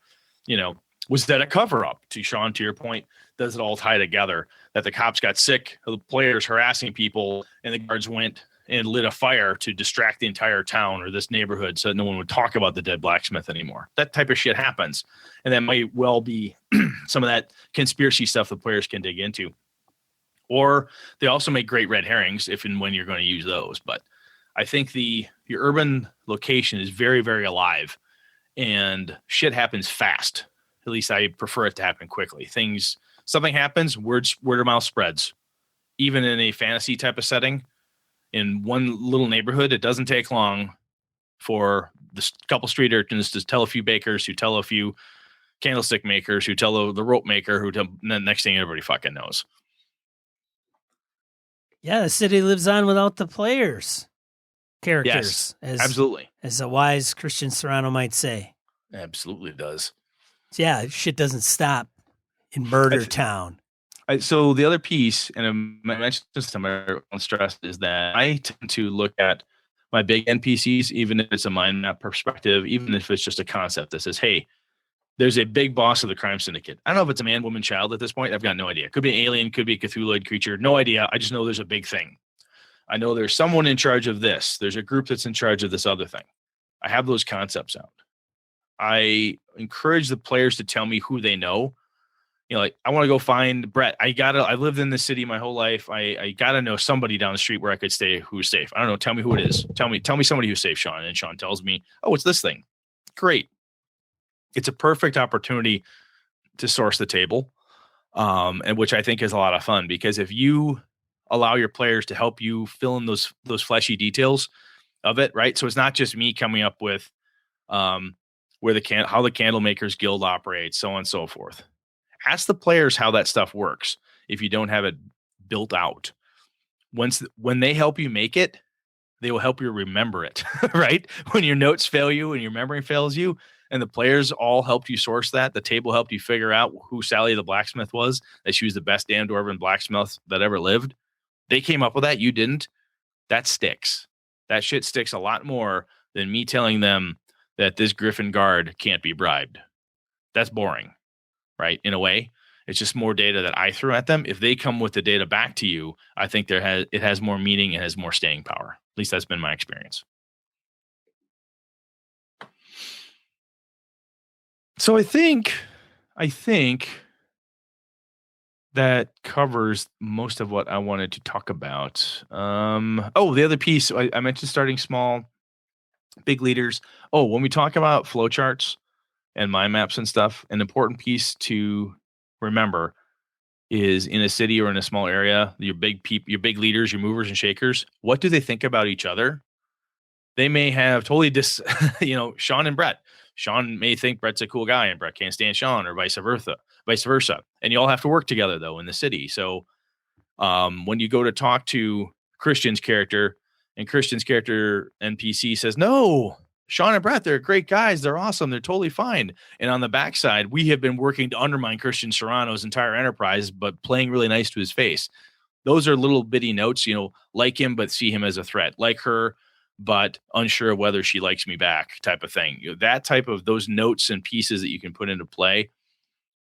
You know, was that a cover up? To Sean, to your point, does it all tie together? That the cops got sick of the players harassing people, and the guards went and lit a fire to distract the entire town or this neighborhood so that no one would talk about the dead blacksmith anymore. That type of shit happens. And that might well be some of that conspiracy stuff the players can dig into. Or they also make great red herrings if and when you're going to use those. But I think your urban location is very, very alive, and shit happens fast. At least I prefer it to happen quickly. Something happens, word of mouth spreads. Even in a fantasy type of setting, in one little neighborhood, it doesn't take long for the couple street urchins to tell a few bakers, who tell a few candlestick makers, who tell the rope maker, and then next thing everybody fucking knows. Yeah, the city lives on without the players. Characters, Yes, absolutely. as a wise Christian Serrano might say. Absolutely does. Yeah, shit doesn't stop in Murder Town. So the other piece, and I mentioned this to my stress, is that I tend to look at my big NPCs, even if it's a mind map perspective, even if it's just a concept that says, hey, there's a big boss of the crime syndicate. I don't know if it's a man, woman, child at this point. I've got no idea. Could be an alien, could be a Cthulhuid creature. No idea. I just know there's a big thing. I know there's someone in charge of this. There's a group that's in charge of this other thing. I have those concepts out. I encourage the players to tell me who they know. You know, like, I want to go find Brett. I lived in this city my whole life. I gotta know somebody down the street where I could stay who's safe. I don't know. Tell me who it is. Tell me somebody who's safe, Sean. And Sean tells me, oh, it's this thing. Great. It's a perfect opportunity to source the table. And which I think is a lot of fun, because if you allow your players to help you fill in those fleshy details of it, right? So it's not just me coming up with how the Candlemakers Guild operates, so on and so forth. Ask the players how that stuff works if you don't have it built out. When they help you make it, they will help you remember it, right? When your notes fail you and your memory fails you, and the players all helped you source that, the table helped you figure out who Sally the blacksmith was, that she was the best damn dwarven blacksmith that ever lived. They came up with that. You didn't. That sticks. That shit sticks a lot more than me telling them that this Griffin guard can't be bribed. That's boring, right? In a way, it's just more data that I threw at them. If they come with the data back to you, I think it has more meaning and has more staying power. At least that's been my experience. So I think that covers most of what I wanted to talk about. The other piece, I mentioned starting small, big leaders. Oh, when we talk about flowcharts and mind maps and stuff, an important piece to remember is, in a city or in a small area, your big leaders, your movers and shakers, what do they think about each other? They may have totally Sean and Brett. Sean may think Brett's a cool guy and Brett can't stand Sean, or vice versa. And you all have to work together, though, in the city. So when you go to talk to Christian's character, and Christian's character NPC says, no, Sean and Brett, they're great guys. They're awesome. They're totally fine. And on the backside, we have been working to undermine Christian Serrano's entire enterprise, but playing really nice to his face. Those are little bitty notes, like him, but see him as a threat, like her, but unsure of whether she likes me back, type of thing. That type of those notes and pieces that you can put into play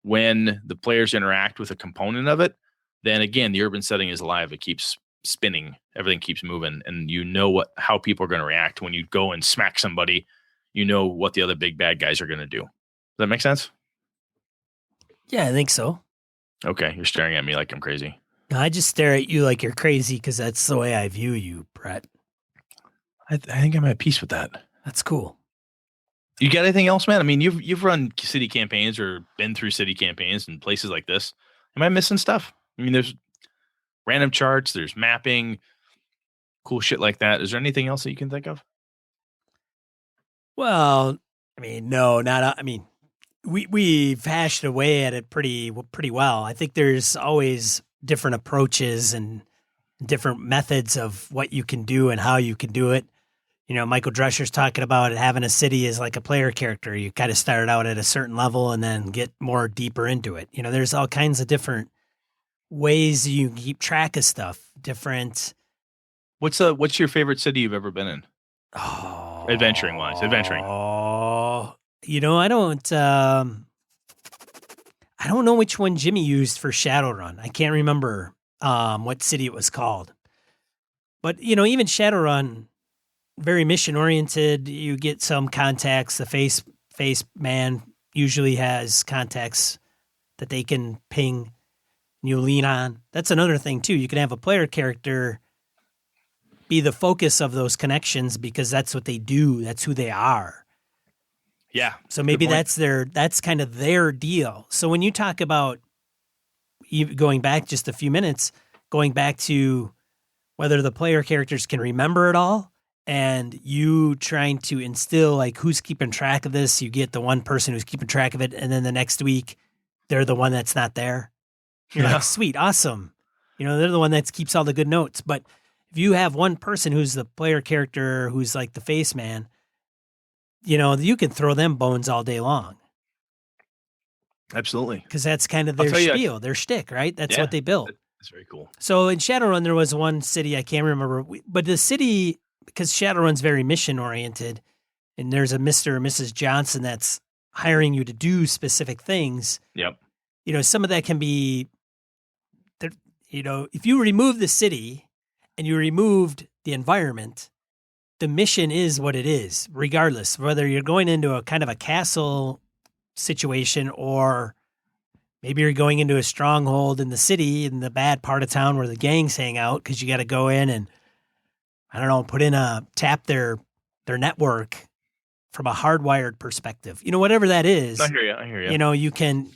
when the players interact with a component of it, then again, the urban setting is alive. It keeps spinning. Everything keeps moving, and how people are going to react when you go and smack somebody. You know what the other big bad guys are going to do. Does that make sense? Yeah, I think so. Okay, you're staring at me like I'm crazy. No, I just stare at you like you're crazy because that's the way I view you, Brett. I think I'm at peace with that. That's cool. You got anything else, man? I mean, you've run city campaigns or been through city campaigns and places like this. Am I missing stuff? I mean, there's random charts, there's mapping, cool shit like that. Is there anything else that you can think of? Well, I mean, no, not. I mean, we've hashed away at it pretty well. I think there's always different approaches and different methods of what you can do and how you can do it. Michael Drescher's talking about having a city as like a player character. You kind of start out at a certain level and then get more deeper into it. There's all kinds of different ways you can keep track of stuff. Different. What's your favorite city you've ever been in? Oh, adventuring. Oh, I don't know which one Jimmy used for Shadowrun. I can't remember what city it was called. But, even Shadowrun, very mission oriented. You get some contacts. The face man usually has contacts that they can ping. You lean on. That's another thing too. You can have a player character be the focus of those connections because that's what they do. That's who they are. Yeah. So maybe that's kind of their deal. So when you talk about going back just a few minutes, going back to whether the player characters can remember it all, and you trying to instill like who's keeping track of this, you get the one person who's keeping track of it, and then the next week they're the one that's not there. You're like, sweet, awesome. They're the one that keeps all the good notes. But if you have one person who's the player character, who's like the face man, you can throw them bones all day long. Absolutely. Because that's kind of their spiel, their shtick, right? That's what they built. That's very cool. So in Shadowrun, there was one city, I can't remember, but the city, because Shadowrun's very mission oriented, and there's a Mr. or Mrs. Johnson that's hiring you to do specific things. Yep. Some of that can be, if you remove the city and you removed the environment, the mission is what it is, regardless, whether you're going into a kind of a castle situation or maybe you're going into a stronghold in the city in the bad part of town where the gangs hang out because you got to go in and, I don't know, tap their network from a hardwired perspective. Whatever that is. I hear you. You can.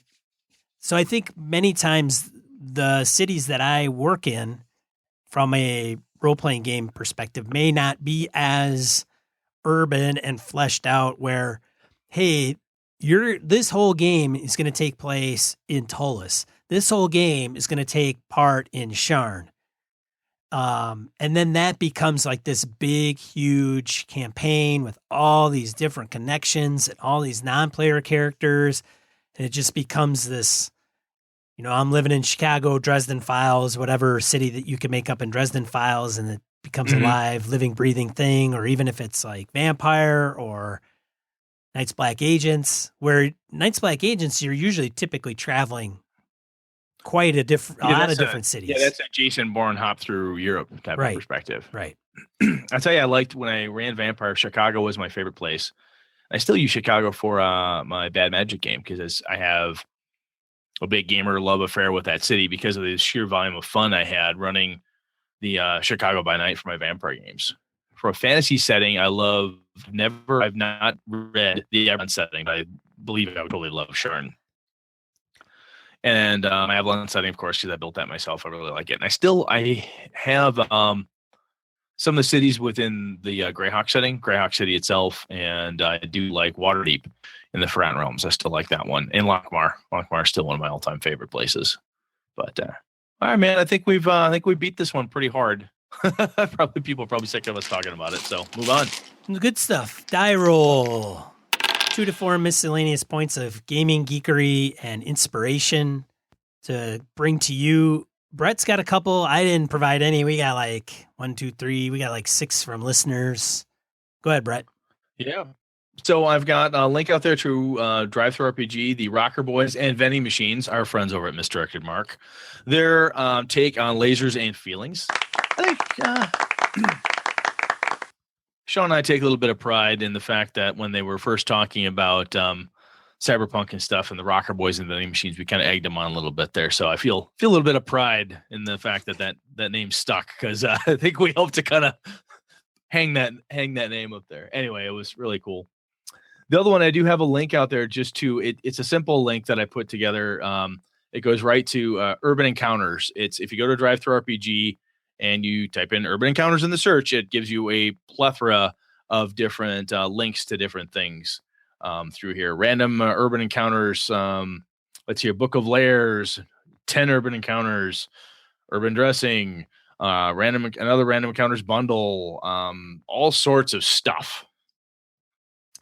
So I think many times the cities that I work in from a role-playing game perspective may not be as urban and fleshed out where, hey, this whole game is going to take place in Tullus. This whole game is going to take part in Sharn. And then that becomes like this big, huge campaign with all these different connections and all these non-player characters. And it just becomes this, I'm living in Chicago, Dresden Files, whatever city that you can make up in Dresden Files, and it becomes a live, living, breathing thing. Or even if it's like Vampire or Night's Black Agents, where Night's Black Agents, you're usually typically traveling quite a lot of different cities. Yeah, that's a Jason Bourne hop through Europe type of perspective. Right. I'll tell you, I liked when I ran Vampire, Chicago was my favorite place. I still use Chicago for my Bad Magic game because I have a big gamer love affair with that city because of the sheer volume of fun I had running the Chicago by Night for my Vampire games. For a fantasy setting, I've not read the Avalon setting, but I believe I would totally love Sharn. And my Avalon setting, of course, because I built that myself. I really like it. And I have some of the cities within the Greyhawk setting, Greyhawk City itself, and I do like Waterdeep in the Forgotten Realms. I still like that one. And Lockmar. Lockmar is still one of my all-time favorite places. But all right, man, I think we beat this one pretty hard. People are probably sick of us talking about it, so move on. Good stuff. Die roll. 2 to 4 miscellaneous points of gaming geekery and inspiration to bring to you. Brett's got a couple. I didn't provide any. We got like 1, 2, 3. We got like 6 from listeners. Go ahead, Brett. Yeah. So I've got a link out there to Drive-Thru RPG, the Rocker Boys, and Vending Machines, our friends over at Misdirected Mark. Their take on lasers and feelings. I think Sean and I take a little bit of pride in the fact that when they were first talking about Cyberpunk and stuff and the Rocker Boys and Vending Machines, we kind of egged them on a little bit there. So I feel a little bit of pride in the fact that name stuck because I think we helped to kind of hang that name up there. Anyway, it was really cool. The other one, I do have a link out there just to it's a simple link that I put together. It goes right to Urban Encounters. It's if you go to Drive-Thru RPG and you type in Urban Encounters in the search, it gives you a plethora of different links to different things through here. Random Urban Encounters. Let's see, Book of Lairs, 10 Urban Encounters, Urban Dressing, another Random Encounters bundle, all sorts of stuff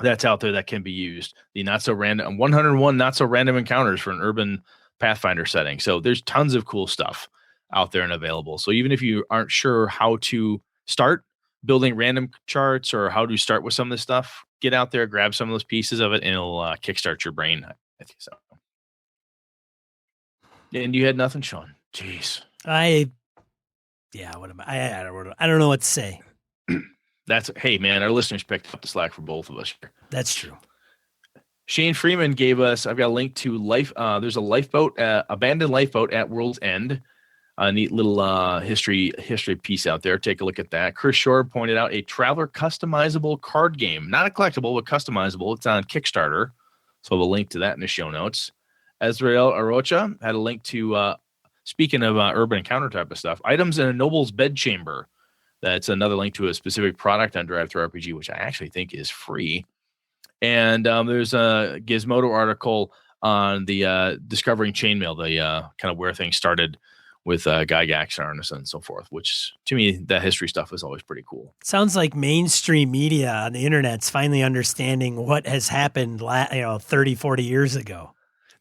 that's out there that can be used. The not so random 101 not so random encounters for an urban Pathfinder setting. So there's tons of cool stuff out there and available. So even if you aren't sure how to start building random charts or how to start with some of this stuff, get out there, grab some of those pieces of it, and it'll kickstart your brain. I think so. And you had nothing, Sean. Jeez. I don't know what to say. Hey man, our listeners picked up the slack for both of us here. That's true. Shane Freeman gave us, I've got a link to there's a lifeboat, abandoned lifeboat at World's End. A neat little history piece out there. Take a look at that. Chris Shore pointed out a Traveler customizable card game. Not a collectible, but customizable. It's on Kickstarter. So I have a link to that in the show notes. Ezrael Arocha had a link to, speaking of urban encounter type of stuff, items in a noble's bedchamber. That's another link to a specific product on Drive-Thru RPG, which I actually think is free. And there's a Gizmodo article on the Discovering Chainmail, the kind of where things started with Gygax and Arneson and so forth, which to me, that history stuff is always pretty cool. Sounds like mainstream media on the internet's finally understanding what has happened 30, 40 years ago.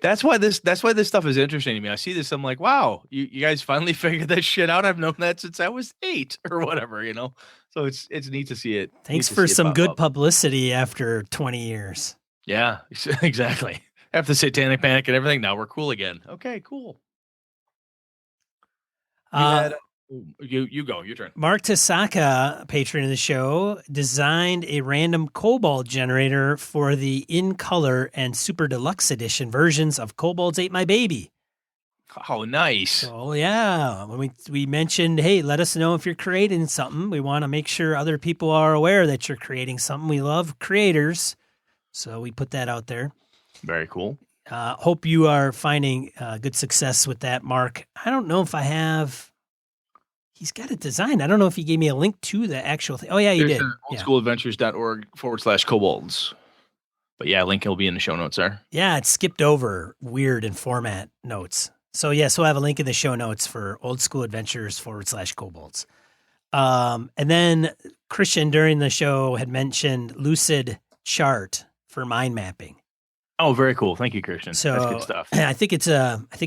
That's why this stuff is interesting to me. I see this, I'm like, wow, you guys finally figured that shit out. I've known that since I was 8 or whatever, So it's neat to see it. Thanks for some good publicity after 20 years. Yeah, exactly. After the Satanic Panic and everything, now we're cool again. Okay, cool. You go, your turn. Mark Tasaka, patron of the show, designed a random Kobold generator for the in color and super deluxe edition versions of Kobolds Ate My Baby. Oh, nice. Oh, yeah. When we mentioned, hey, let us know if you're creating something. We want to make sure other people are aware that you're creating something. We love creators. So we put that out there. Very cool. Hope you are finding good success with that, Mark. I don't know if I have... He's got it designed. I don't know if he gave me a link to the actual thing. Oh, yeah, he did. oldschooladventures.org/kobolds. But yeah, link will be in the show notes there. Yeah, it's skipped over weird and format notes. So, yes, we'll have a link in the show notes for oldschooladventures/kobolds. And then Christian during the show had mentioned Lucid Chart for mind mapping. Oh, very cool. Thank you, Christian. So, that's good stuff. I think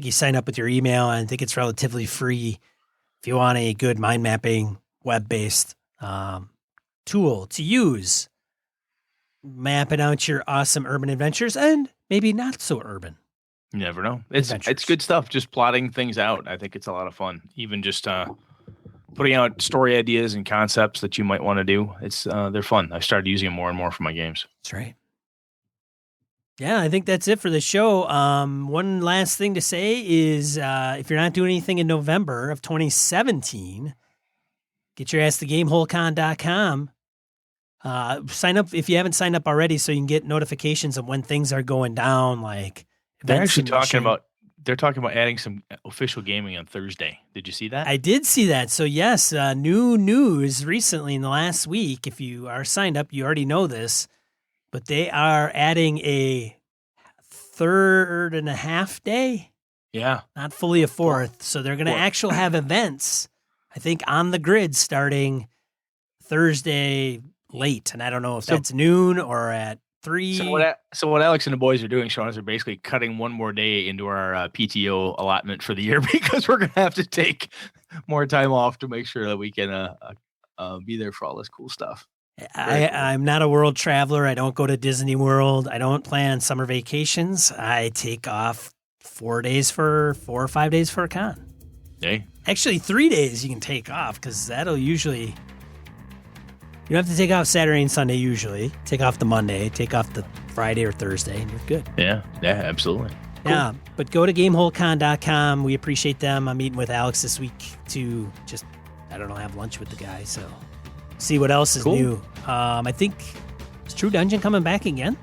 you sign up with your email, and I think it's relatively free. If you want a good mind mapping, web-based tool to use, mapping out your awesome urban adventures and maybe not so urban. You never know. It's good stuff. Just plotting things out. I think it's a lot of fun. Even just putting out story ideas and concepts that you might want to do. They're fun. I started using them more and more for my games. That's right. Yeah, I think that's it for the show. One last thing to say is if you're not doing anything in November of 2017, get your ass to GameholeCon.com. Sign up if you haven't signed up already so you can get notifications of when things are going down. Like they're actually talking about adding some official gaming on Thursday. Did you see that? I did see that. So yes, new news recently in the last week. If you are signed up, you already know this. But they are adding a 3.5 day. Yeah. Not fully a 4th. So they're going to actually have events, I think, on the grid starting Thursday late. And I don't know if that's noon or at 3. So what Alex and the boys are doing, Sean, is they're basically cutting one more day into our PTO allotment for the year because we're going to have to take more time off to make sure that we can be there for all this cool stuff. I'm not a world traveler. I don't go to Disney World. I don't plan summer vacations. I take off 4 or 5 days for a con. Hey. Actually, 3 days you can take off because that'll usually... You don't have to take off Saturday and Sunday usually. Take off the Monday, take off the Friday or Thursday, and you're good. Yeah, absolutely. Cool. Yeah, but go to GameholeCon.com. We appreciate them. I'm meeting with Alex this week to just, have lunch with the guy, so... See what else is new. I think, is True Dungeon coming back again?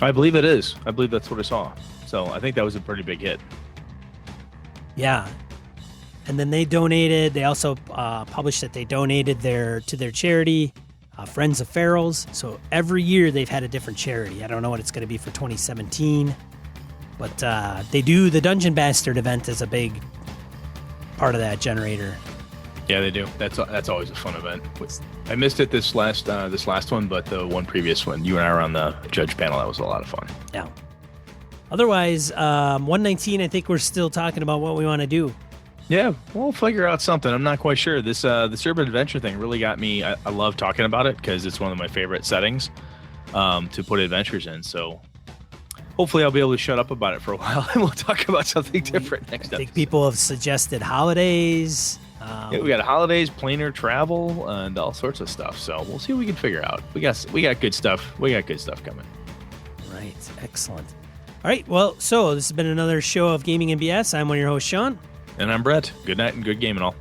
I believe it is. I believe that's what I saw. So I think that was a pretty big hit. Yeah. And then they also published that they donated to their charity, Friends of Ferals. So every year they've had a different charity. I don't know what it's going to be for 2017. But they do the Dungeon Bastard event as a big part of that generator. Yeah, they do. That's always a fun event. I missed it this last one, but the one previous one, you and I were on the judge panel. That was a lot of fun. Yeah. Otherwise, 119, I think we're still talking about what we want to do. Yeah, we'll figure out something. I'm not quite sure. This urban adventure thing really got me. I love talking about it because it's one of my favorite settings to put adventures in. So hopefully I'll be able to shut up about it for a while and we'll talk about something different next episode. I think people have suggested holidays. Yeah, we got holidays, planar travel, and all sorts of stuff. So we'll see what we can figure out. We got good stuff. We got good stuff coming. Right. Excellent. All right. Well, so this has been another show of Gaming and BS. I'm one of your hosts, Sean. And I'm Brett. Good night and good game and all.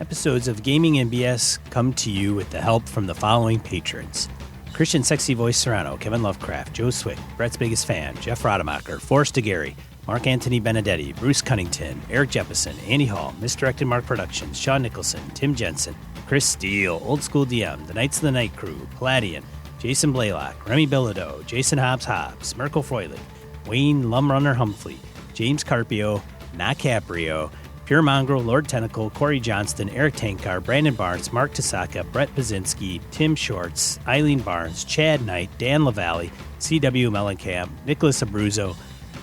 Episodes of Gaming and BS come to you with the help from the following patrons. Christian Sexy Voice Serrano, Kevin Lovecraft, Joe Swick, Brett's Biggest Fan, Jeff Rademacher, Forrest DeGary, Mark Anthony Benedetti, Bruce Cunnington, Eric Jeppesen, Andy Hall, Misdirected Mark Productions, Sean Nicholson, Tim Jensen, Chris Steele, Old School DM, The Knights of the Night Crew, Palladian, Jason Blaylock, Remy Bilodeau, Jason Hobbs, Merkel Froelich, Wayne Lumrunner Humphrey, James Carpio, Not Caprio, Pure Mongrel, Lord Tentacle, Corey Johnston, Eric Tankar, Brandon Barnes, Mark Tasaka, Brett Pazinski, Tim Shorts, Eileen Barnes, Chad Knight, Dan LaValle, C.W. Mellencamp, Nicholas Abruzzo,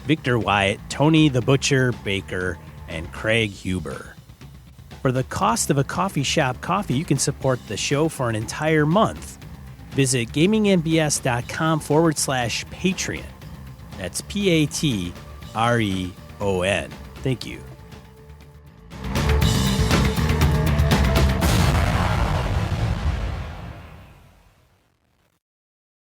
Victor Wyatt, Tony the Butcher Baker, and Craig Huber. For the cost of a coffee shop coffee, you can support the show for an entire month. Visit gamingmbs.com/Patreon. That's Patreon. Thank you.